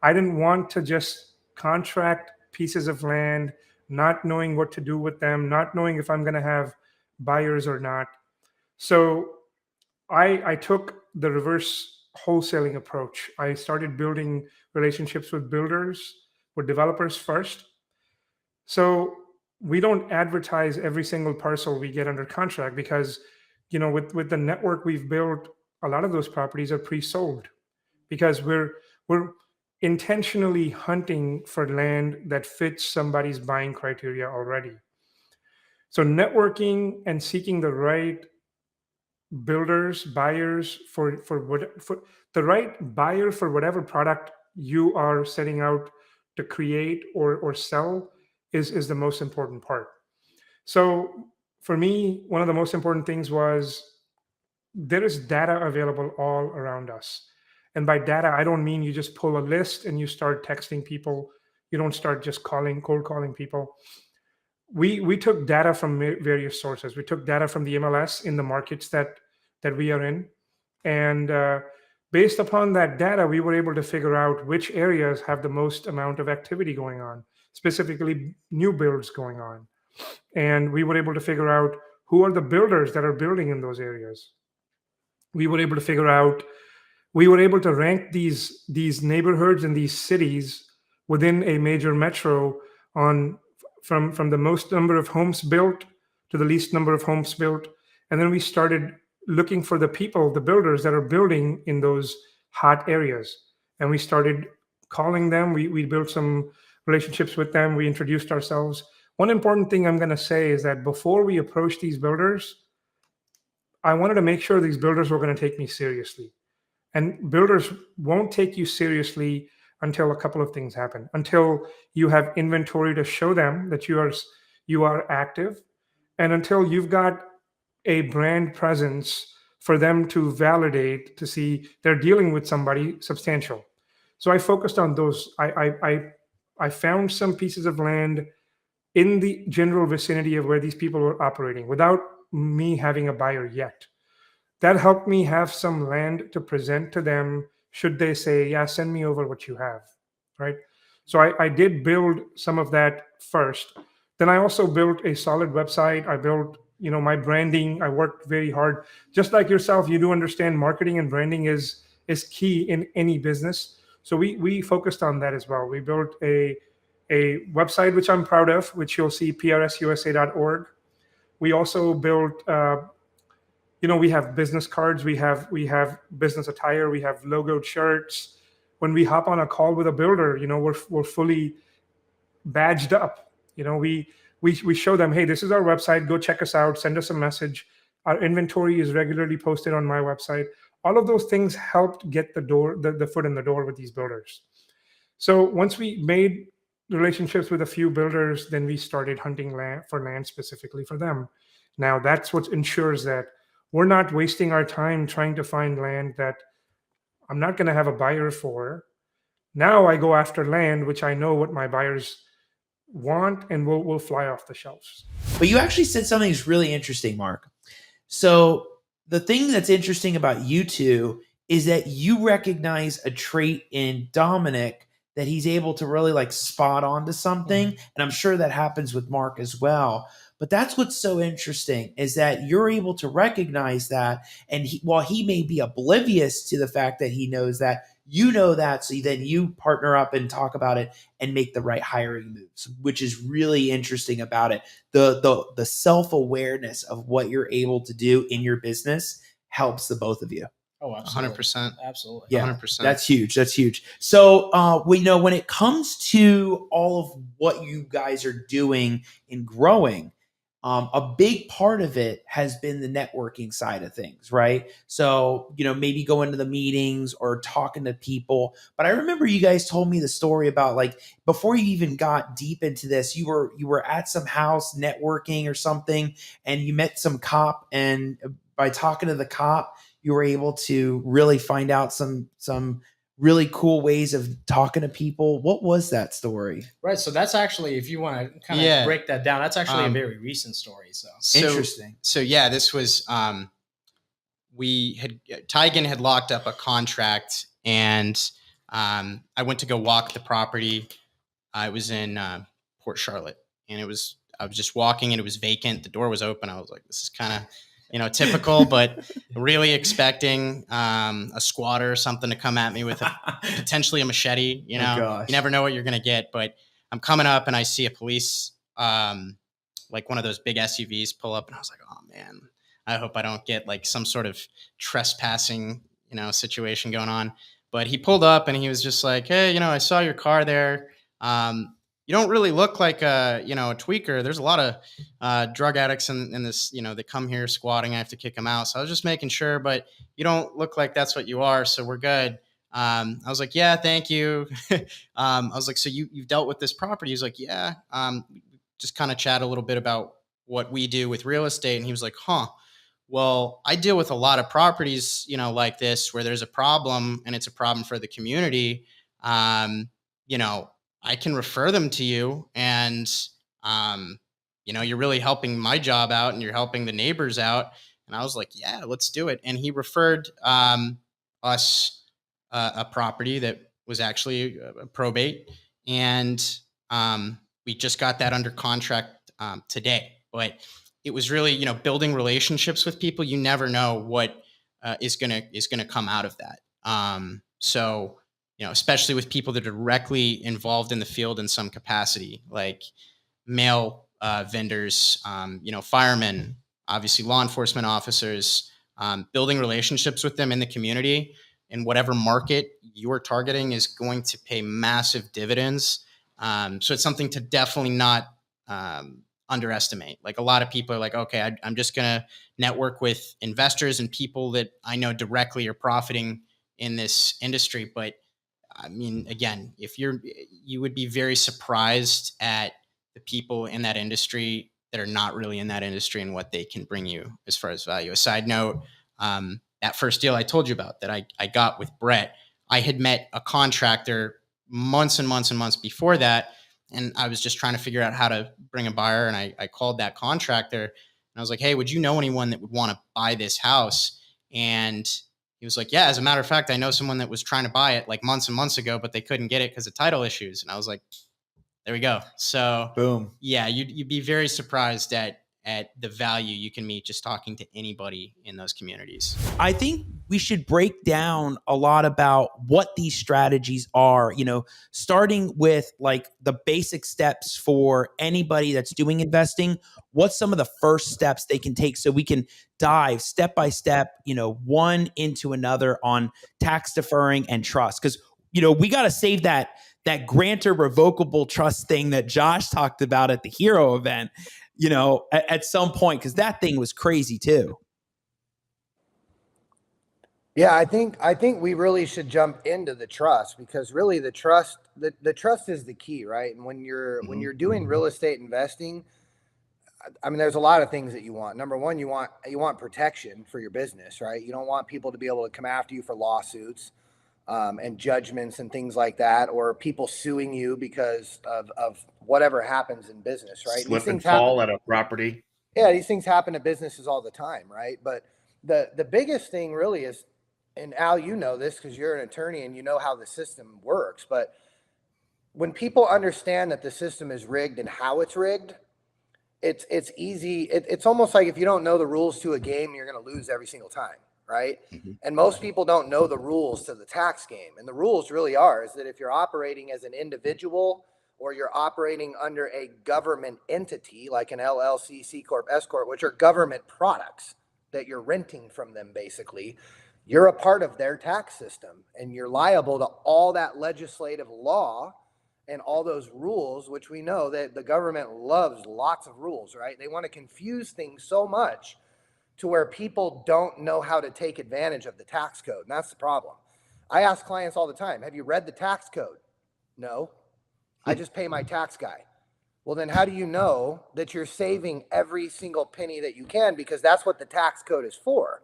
Speaker 9: I didn't want to just contract pieces of land, not knowing what to do with them, not knowing if I'm going to have buyers or not. So I took the reverse wholesaling approach. I started building relationships with builders, with developers first. So we don't advertise every single parcel we get under contract because, with the network we've built, a lot of those properties are pre-sold because we're intentionally hunting for land that fits somebody's buying criteria already. So networking and seeking the right builders, buyers for the right buyer for whatever product you are setting out to create or sell is the most important part. So for me, one of the most important things was there is data available all around us. And by data, I don't mean you just pull a list and you start texting people. You don't start just cold calling people. We took data from various sources. We took data from the MLS in the markets that we are in, and based upon that data, we were able to figure out which areas have the most amount of activity going on, specifically new builds going on, and we were able to figure out who are the builders that are building in those areas. We were able to rank these neighborhoods and these cities within a major metro on from the most number of homes built to the least number of homes built. And then we started looking for the people, the builders that are building in those hot areas. And we started calling them. We built some relationships with them. We introduced ourselves. One important thing I'm going to say is that before we approached these builders, I wanted to make sure these builders were going to take me seriously. And builders won't take you seriously until a couple of things happen. Until you have inventory to show them that you are active, and until you've got a brand presence for them to validate to see they're dealing with somebody substantial. So I focused on those. I found some pieces of land in the general vicinity of where these people were operating without me having a buyer yet. That helped me have some land to present to them should they say, yeah, send me over what you have, right? So I did build some of that first. Then I also built a solid website. I built, my branding. I worked very hard. Just like yourself, you do understand marketing and branding is key in any business. So we focused on that as well. We built a website, which I'm proud of, which you'll see, prsusa.org. We also built we have business cards, we have business attire, we have logoed shirts. When we hop on a call with a builder, we're fully badged up. We show them, hey, this is our website, go check us out, send us a message. Our inventory is regularly posted on my website. All of those things helped get the foot in the door with these builders. So once we made relationships with a few builders, then we started hunting land specifically for them. Now that's what ensures that we're not wasting our time trying to find land that I'm not going to have a buyer for. Now I go after land which I know what my buyers want and will fly off the shelves.
Speaker 1: But you actually said something that's really interesting, Mark. So the thing that's interesting about you two is that you recognize a trait in Dominick that he's able to really spot onto something. And I'm sure that happens with Mark as well. But that's what's so interesting is that you're able to recognize that. And while he may be oblivious to the fact that he knows that, you know that. So then you partner up and talk about it and make the right hiring moves, which is really interesting about it. The self-awareness of what you're able to do in your business helps the both of you.
Speaker 10: Oh, absolutely. 100%. Absolutely.
Speaker 1: Yeah,
Speaker 10: 100%.
Speaker 1: That's huge. That's huge. So we know when it comes to all of what you guys are doing in growing, a big part of it has been the networking side of things, right? So, maybe going to the meetings or talking to people. But I remember you guys told me the story about before you even got deep into this, you were at some house networking or something, and you met some cop, and by talking to the cop, you were able to really find out some really cool ways of talking to people. What was that story?
Speaker 10: Right. So that's actually, if you want to kind of break that down, that's actually a very recent story. So
Speaker 1: interesting.
Speaker 11: So yeah, this was, Tigan had locked up a contract, and I went to go walk the property. I was in Port Charlotte, and I was just walking, and it was vacant. The door was open. I was like, this is kind of typical, but really expecting a squatter or something to come at me with potentially a machete. You never know what you're going to get. But I'm coming up and I see a police, like one of those big SUVs pull up, and I was like, oh man, I hope I don't get like some sort of trespassing, situation going on. But he pulled up and he was just like, hey, I saw your car there. You don't really look like a tweaker. There's a lot of drug addicts in this, that come here squatting. I have to kick them out. So I was just making sure, but you don't look like that's what you are. So we're good. I was like, yeah, thank you. I was like, so you've dealt with this property? He's like, yeah. Just kind of chat a little bit about what we do with real estate. And he was like, huh, well, I deal with a lot of properties, like this, where there's a problem and it's a problem for the community. I can refer them to you, and, you're really helping my job out and you're helping the neighbors out. And I was like, yeah, let's do it. And he referred us a property that was actually a probate. And we just got that under contract today. But it was really, building relationships with people. You never know what is gonna come out of that. So, especially with people that are directly involved in the field in some capacity, like mail vendors, firemen, obviously law enforcement officers, building relationships with them in the community in whatever market you're targeting is going to pay massive dividends. So it's something to definitely not underestimate. Like a lot of people are like, okay, I'm just going to network with investors and people that I know directly are profiting in this industry. But I mean, again, you would be very surprised at the people in that industry that are not really in that industry and what they can bring you as far as value. A side note, that first deal I told you about that I got with Brett, I had met a contractor months and months and months before that. And I was just trying to figure out how to bring a buyer. And I called that contractor and I was like, hey, would you know anyone that would want to buy this house? And he was like, yeah, as a matter of fact, I know someone that was trying to buy it like months and months ago, but they couldn't get it because of title issues. And I was like, there we go. So
Speaker 1: boom.
Speaker 11: Yeah, you'd be very surprised at the value you can meet just talking to anybody in those communities.
Speaker 1: I think we should break down a lot about what these strategies are, starting with like the basic steps for anybody that's doing investing. What's some of the first steps they can take so we can dive step by step, one into another on tax deferring and trust? Because, we got to save that grantor revocable trust thing that Josh talked about at the Hero event, at some point, because that thing was crazy too.
Speaker 12: Yeah, I think we really should jump into the trust, because really the trust is the key, right? And when you're doing real estate investing, I mean, there's a lot of things that you want. Number one, you want protection for your business, right? You don't want people to be able to come after you for lawsuits and judgments and things like that, or people suing you because of whatever happens in business, right?
Speaker 13: Slip and fall at a property.
Speaker 12: Yeah, these things happen to businesses all the time, right? But the biggest thing really is, and Al, you know this because you're an attorney and you know how the system works, but when people understand that the system is rigged and how it's rigged, it's easy. It's almost like if you don't know the rules to a game, you're going to lose every single time, right? Mm-hmm. And most people don't know the rules to the tax game. And the rules really is that if you're operating as an individual or you're operating under a government entity like an LLC, C Corp, S Corp, which are government products that you're renting from them basically, you're a part of their tax system and you're liable to all that legislative law and all those rules, which we know that the government loves lots of rules, right? They want to confuse things so much to where people don't know how to take advantage of the tax code. And that's the problem. I ask clients all the time, have you read the tax code? No, I just pay my tax guy. Well, then how do you know that you're saving every single penny that you can? Because that's what the tax code is for.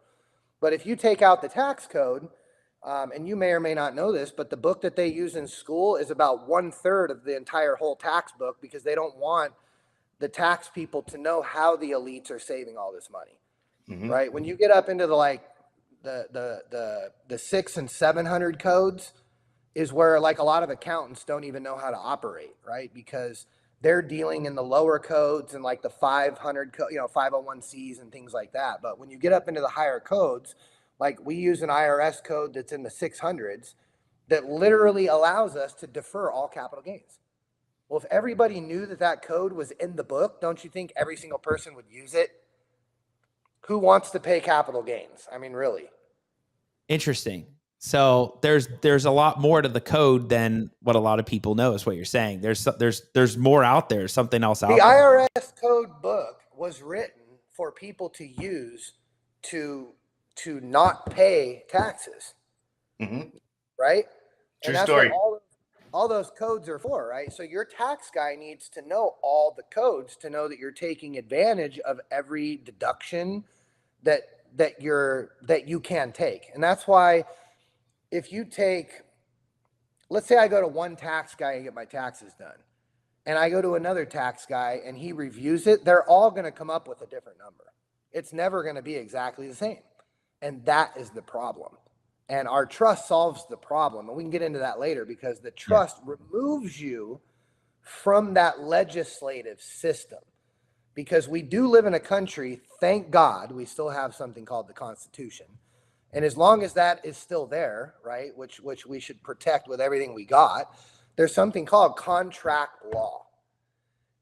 Speaker 12: But if you take out the tax code, and you may or may not know this, but the book that they use in school is about 1/3 of the entire whole tax book, because they don't want the tax people to know how the elites are saving all this money, right? When you get up into the 600 and 700 codes is where like a lot of accountants don't even know how to operate, right? Because they're dealing in the lower codes and like the 500, 501Cs and things like that. But when you get up into the higher codes, like we use an IRS code that's in the 600s that literally allows us to defer all capital gains. Well, if everybody knew that that code was in the book, don't you think every single person would use it? Who wants to pay capital gains? I mean, really.
Speaker 1: Interesting. So there's a lot more to the code than what a lot of people know is what you're saying. There's more out there, something else out there.
Speaker 12: The IRS code book was written for people to use to not pay taxes.
Speaker 13: Mm-hmm.
Speaker 12: Right?
Speaker 13: True
Speaker 12: and that's
Speaker 13: story.
Speaker 12: What all those codes are for, right? So your tax guy needs to know all the codes to know that you're taking advantage of every deduction that you can take. And that's why if you take, let's say I go to one tax guy and get my taxes done, and I go to another tax guy and he reviews it, they're all going to come up with a different number. It's never going to be exactly the same. And that is the problem. And our trust solves the problem. And we can get into that later because the trust removes you from that legislative system. Because we do live in a country, thank God, we still have something called the Constitution. And as long as that is still there, right, which we should protect with everything we got, there's something called contract law.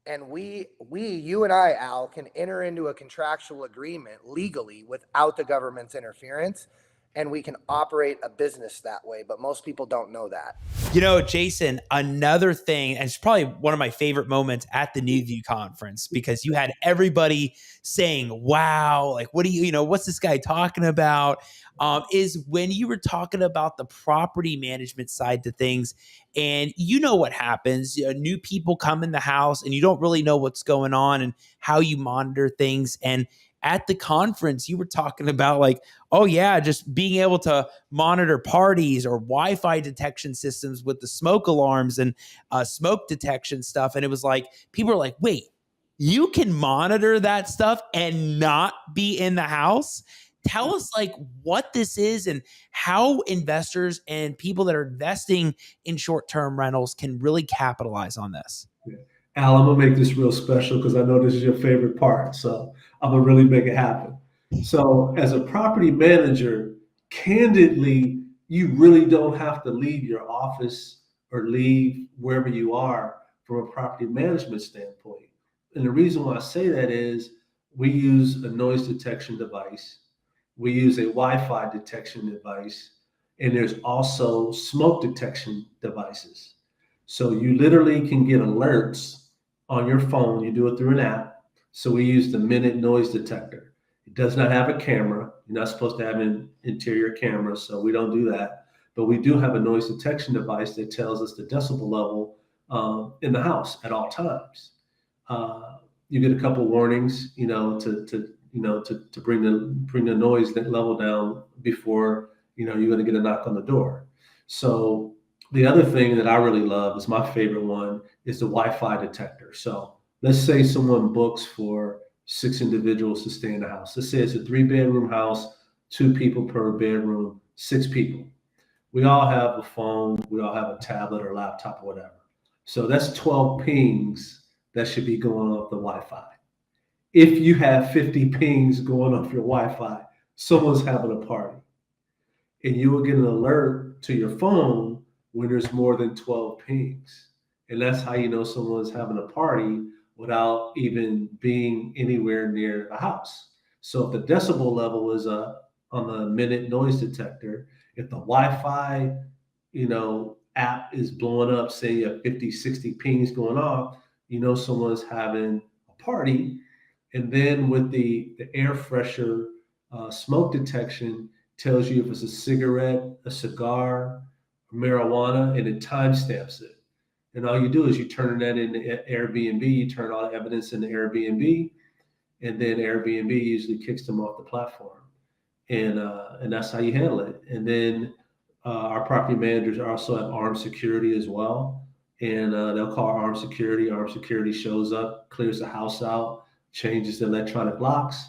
Speaker 12: And you and I, Al, can enter into a contractual agreement legally without the government's interference. And we can operate a business that way, but most people don't know that.
Speaker 1: You know, Jason, another thing, and it's probably one of my favorite moments at the New View conference, because you had everybody saying, wow, like, what's this guy talking about? Is when you were talking about the property management side to things, and you know what happens, new people come in the house and you don't really know what's going on and how you monitor things. And at the conference, you were talking about like, oh yeah, just being able to monitor parties or Wi-Fi detection systems with the smoke alarms and smoke detection stuff. And it was like, people are like, wait, you can monitor that stuff and not be in the house? Tell us like what this is and how investors and people that are investing in short-term rentals can really capitalize on this.
Speaker 14: Yeah. Al, I'm gonna make this real special because I know this is your favorite part. So I'm gonna really make it happen. So as a property manager, candidly, you really don't have to leave your office or leave wherever you are from a property management standpoint. And the reason why I say that is we use a noise detection device. We use a Wi-Fi detection device, and there's also smoke detection devices. So you literally can get alerts on your phone. You do it through an app. So we use the Minute Noise Detector. It does not have a camera. You're not supposed to have an interior camera, so we don't do that. But we do have a noise detection device that tells us the decibel level in the house at all times. You get a couple warnings, to bring the noise level down before you're going to get a knock on the door. So the other thing that I really love is my favorite one is the Wi-Fi detector. So let's say someone books for 6 individuals to stay in the house. Let's say it's a 3-bedroom house, 2 people per bedroom, 6 people. We all have a phone, we all have a tablet or laptop or whatever. So that's 12 pings that should be going off the Wi-Fi. If you have 50 pings going off your Wi-Fi, someone's having a party. And you will get an alert to your phone when there's more than 12 pings. And that's how you know someone's having a party without even being anywhere near the house. So if the decibel level is up on the Minute Noise Detector, if the Wi-Fi, app is blowing up, say you have 50, 60 pings going off, someone's having a party. And then with the air fresher smoke detection tells you if it's a cigarette, a cigar, marijuana, and it timestamps it. And all you do is you turn that into Airbnb, you turn all the evidence into Airbnb, and then Airbnb usually kicks them off the platform. And that's how you handle it. And then our property managers also have armed security as well. And they'll call armed security. Armed security shows up, clears the house out, changes the electronic locks,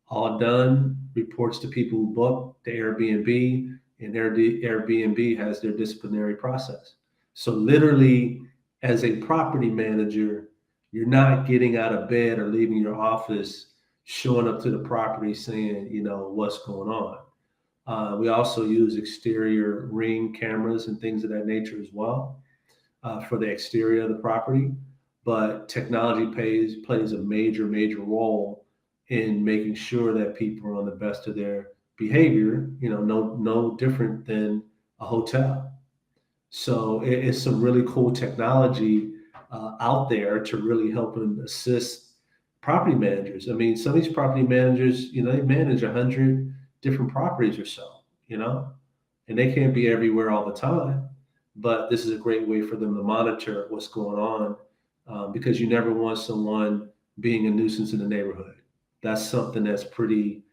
Speaker 14: all done, reports to people who book the Airbnb, and Airbnb has their disciplinary process. So literally, as a property manager, You're not getting out of bed or leaving your office, showing up to the property saying, what's going on. We also use exterior ring cameras and things of that nature as well for the exterior of the property. But technology plays a major role in making sure that people are on the best of their behavior, no different than a hotel. So it's some really cool technology out there to really help and assist property managers. I mean, some of these property managers, they manage 100 different properties or so, and they can't be everywhere all the time. But this is a great way for them to monitor what's going on, because you never want someone being a nuisance in the neighborhood. That's something that's pretty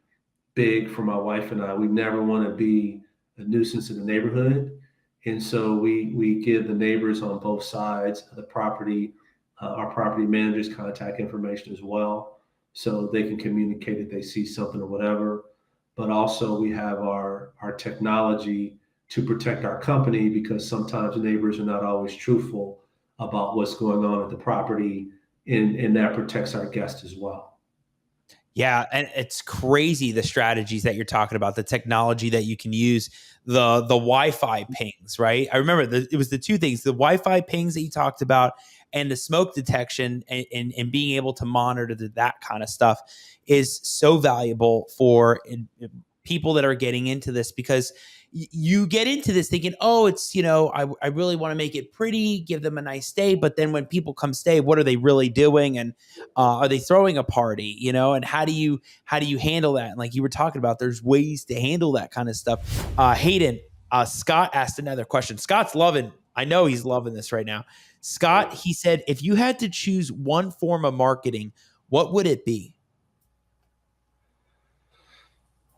Speaker 14: big for my wife and I. We never want to be a nuisance in the neighborhood. And so we give the neighbors on both sides of the property our property manager's contact information as well, so they can communicate if they see something or whatever. But also we have our technology to protect our company, because sometimes neighbors are not always truthful about what's going on at the property, and that protects our guests as well.
Speaker 1: Yeah, and it's crazy the strategies that you're talking about, the technology that you can use, the Wi-Fi pings, right? I remember it was the two things, the Wi-Fi pings that you talked about, and the smoke detection, and being able to monitor that kind of stuff is so valuable for people that are getting into this, because you get into this thinking, oh, it's, I really want to make it pretty, give them a nice stay. But then when people come stay, what are they really doing? And are they throwing a party, and how do you handle that? And like you were talking about, there's ways to handle that kind of stuff. Hayden, Scott asked another question. I know he's loving this right now. Scott, he said, if you had to choose one form of marketing, what would it be?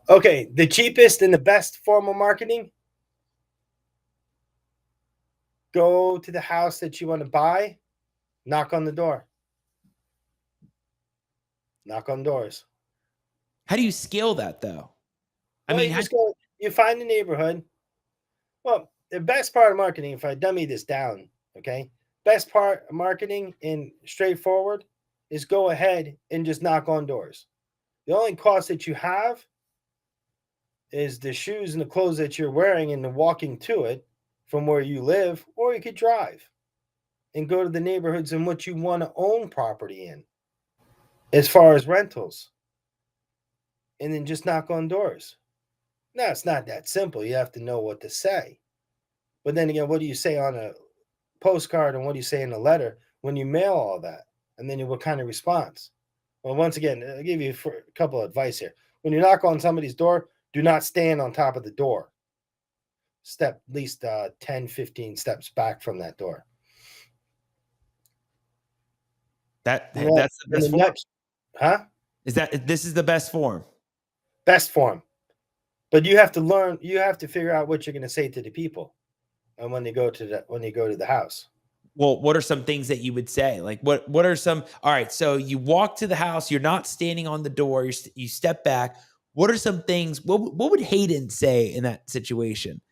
Speaker 15: Okay, the cheapest and the best form of marketing. Go to the house that you want to buy, knock on the door. Knock on doors.
Speaker 1: How do you scale that though?
Speaker 15: You find the neighborhood. Well, the best part of marketing, if I dummy this down, okay, best part of marketing in straightforward is go ahead and just knock on doors. The only cost that you have is the shoes and the clothes that you're wearing and the walking to it from where you live, or you could drive and go to the neighborhoods in which you want to own property in, as far as rentals, and then just knock on doors. Now, it's not that simple. You have to know what to say. But then again, what do you say on a postcard, and what do you say in a letter when you mail all that? And then what kind of response? Well, once again, I'll give you a couple of advice here. When you knock on somebody's door, do not stand on top of the door. Step at least 10, 15 steps back from that door.
Speaker 1: That's the best form.
Speaker 15: Huh?
Speaker 1: This is the best form?
Speaker 15: Best form. But you have to learn, you have to figure out what you're going to say to the people, and when they go to the house.
Speaker 1: Well, what are some things that you would say? Like what are some, all right, so you walk to the house, you're not standing on the door, you step back. What are some things, what would Hayden say in that situation?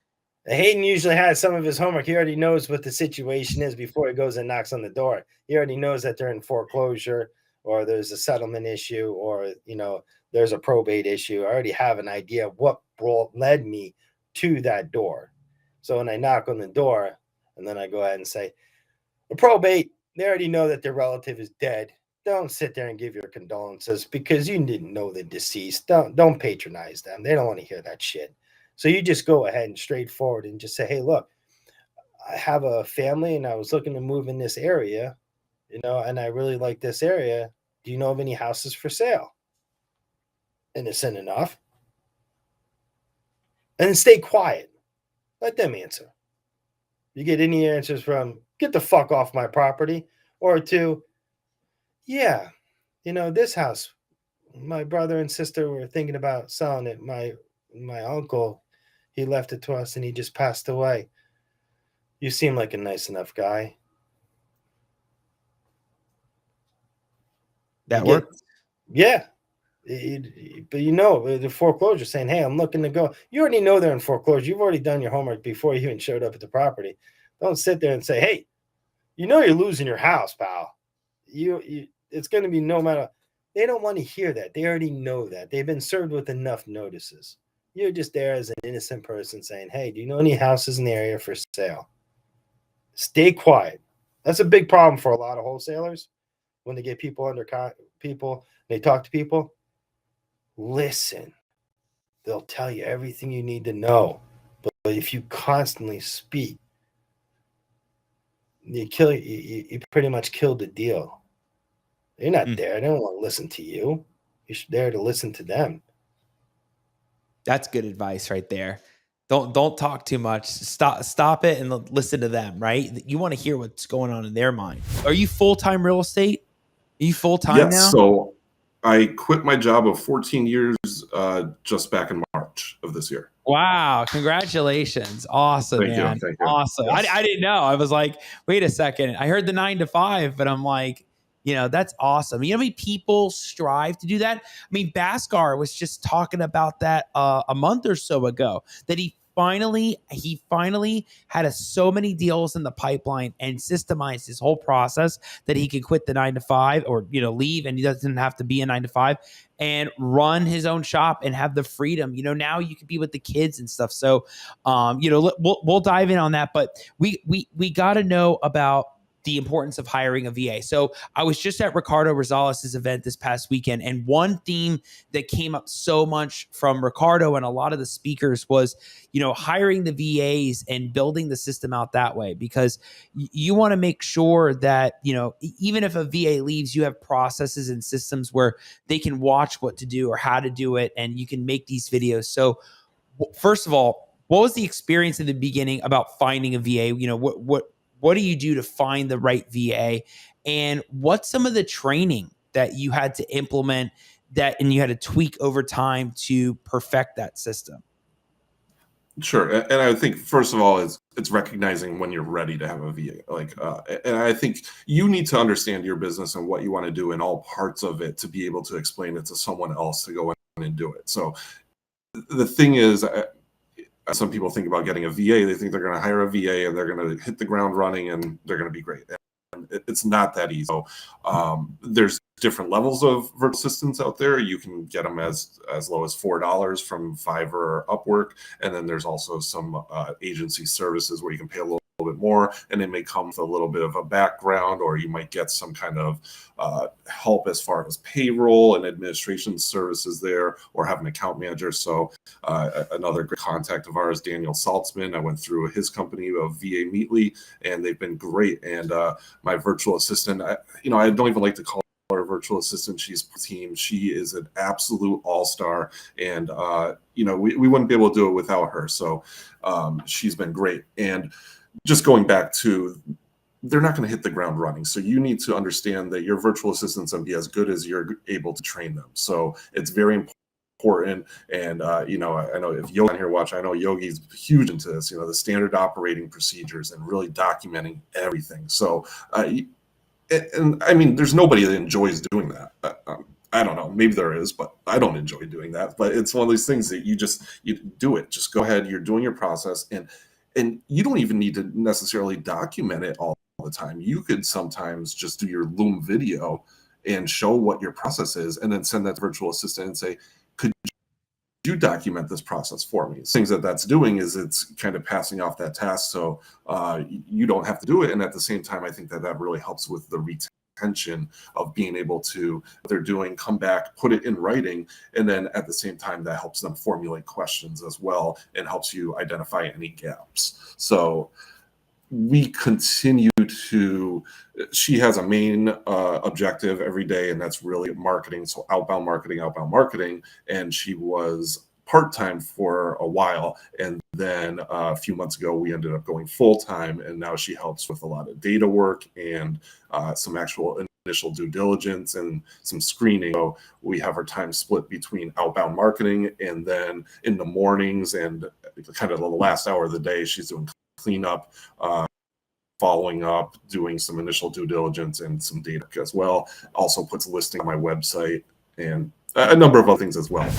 Speaker 15: Hayden usually has some of his homework. He already knows what the situation is before he goes and knocks on the door. He already knows that they're in foreclosure, or there's a settlement issue, or, there's a probate issue. I already have an idea of what led me to that door. So when I knock on the door, and then I go ahead and say, a probate, they already know that their relative is dead. Don't sit there and give your condolences because you didn't know the deceased. Don't patronize them. They don't want to hear that shit. So you just go ahead and straightforward and just say, hey, look, I have a family and I was looking to move in this area, and I really like this area. Do you know of any houses for sale? Innocent enough. And stay quiet. Let them answer. You get any answers from, get the fuck off my property, or to, yeah, this house, my brother and sister were thinking about selling it. My uncle, he left it to us and he just passed away. You seem like a nice enough guy.
Speaker 1: That works?
Speaker 15: Yeah. But the foreclosure saying, hey, I'm looking to go. You already know they're in foreclosure. You've already done your homework before you even showed up at the property. Don't sit there and say, hey, you're losing your house, pal. it's going to be no matter. They don't want to hear that. They already know that. They've been served with enough notices. You're just there as an innocent person saying, hey, do you know any houses in the area for sale? Stay quiet. That's a big problem for a lot of wholesalers when they get people they talk to people. Listen. They'll tell you everything you need to know. But if you constantly speak, you pretty much killed the deal. They're not there. They don't want to listen to you. You're there to listen to them.
Speaker 1: That's good advice right there. Don't talk too much. Stop it and listen to them, right? You want to hear what's going on in their mind. Are you full-time real estate? Are you full-time now?
Speaker 16: So I quit my job of 14 years just back in March of this year.
Speaker 1: Wow. Congratulations. Awesome,
Speaker 16: Thank
Speaker 1: man.
Speaker 16: you. Thank you.
Speaker 1: Awesome.
Speaker 16: Yes.
Speaker 1: I didn't know. I was like, wait a second. I heard the 9 to 5, but I'm like, that's awesome. You know how many people strive to do that? I mean, Bhaskar was just talking about that a month or so ago, that he finally had so many deals in the pipeline and systemized his whole process that he could quit the 9 to 5 or, leave, and he doesn't have to be a 9 to 5 and run his own shop and have the freedom. Now you can be with the kids and stuff. So, we'll dive in on that, but we got to know about the importance of hiring a VA. So I was just at Ricardo Rosales' event this past weekend, and one theme that came up so much from Ricardo and a lot of the speakers was, hiring the VAs and building the system out that way, because you want to make sure that, even if a VA leaves, you have processes and systems where they can watch what to do or how to do it, and you can make these videos. So first of all, what was the experience in the beginning about finding a VA? What do you do to find the right VA, and what's some of the training that you had to implement and you had to tweak over time to perfect that system?
Speaker 16: Sure. And I think, first of all, it's recognizing when you're ready to have a VA. And I think you need to understand your business and what you want to do in all parts of it to be able to explain it to someone else to go in and do it. So the thing is, some people think about getting a VA. They think they're going to hire a VA and they're going to hit the ground running and they're going to be great. And it's not that easy. So there's different levels of virtual assistants out there. You can get them as low as $4 from Fiverr or Upwork. And then there's also some agency services where you can pay a little bit more, and it may come with a little bit of a background, or you might get some kind of help as far as payroll and administration services there, or have an account manager. So another great contact of ours, Daniel Saltzman, I went through his company of VA Meetly, and they've been great. And my virtual assistant, I don't even like to call her virtual assistant. She's team. She is an absolute all-star, and we wouldn't be able to do it without her. So she's been great. And just going back to, they're not going to hit the ground running. So you need to understand that your virtual assistants will be as good as you're able to train them. So it's very important. And, I know if Yogi here watch, I know Yogi's huge into this, the standard operating procedures and really documenting everything. So, and I mean, there's nobody that enjoys doing that. I don't know, maybe there is, but I don't enjoy doing that. But it's one of these things that you do it. Just go ahead. You're doing your process, and you don't even need to necessarily document it all the time. You could sometimes just do your Loom video and show what your process is, and then send that to virtual assistant and say, could you document this process for me? Things that's doing is it's kind of passing off that task, so you don't have to do it. And at the same time, I think that really helps with the retention of being able to, what they're doing, come back, put it in writing, and then at the same time that helps them formulate questions as well and helps you identify any gaps. So we continue to, she has a main objective every day, and that's really marketing. So outbound marketing. And she was part-time for a while, and then a few months ago we ended up going full-time, and now she helps with a lot of data work and some actual initial due diligence and some screening. So we have our time split between outbound marketing, and then in the mornings and kind of the last hour of the day, she's doing cleanup, following up, doing some initial due diligence and some data as well. Also puts listing on my website and a number of other things as well.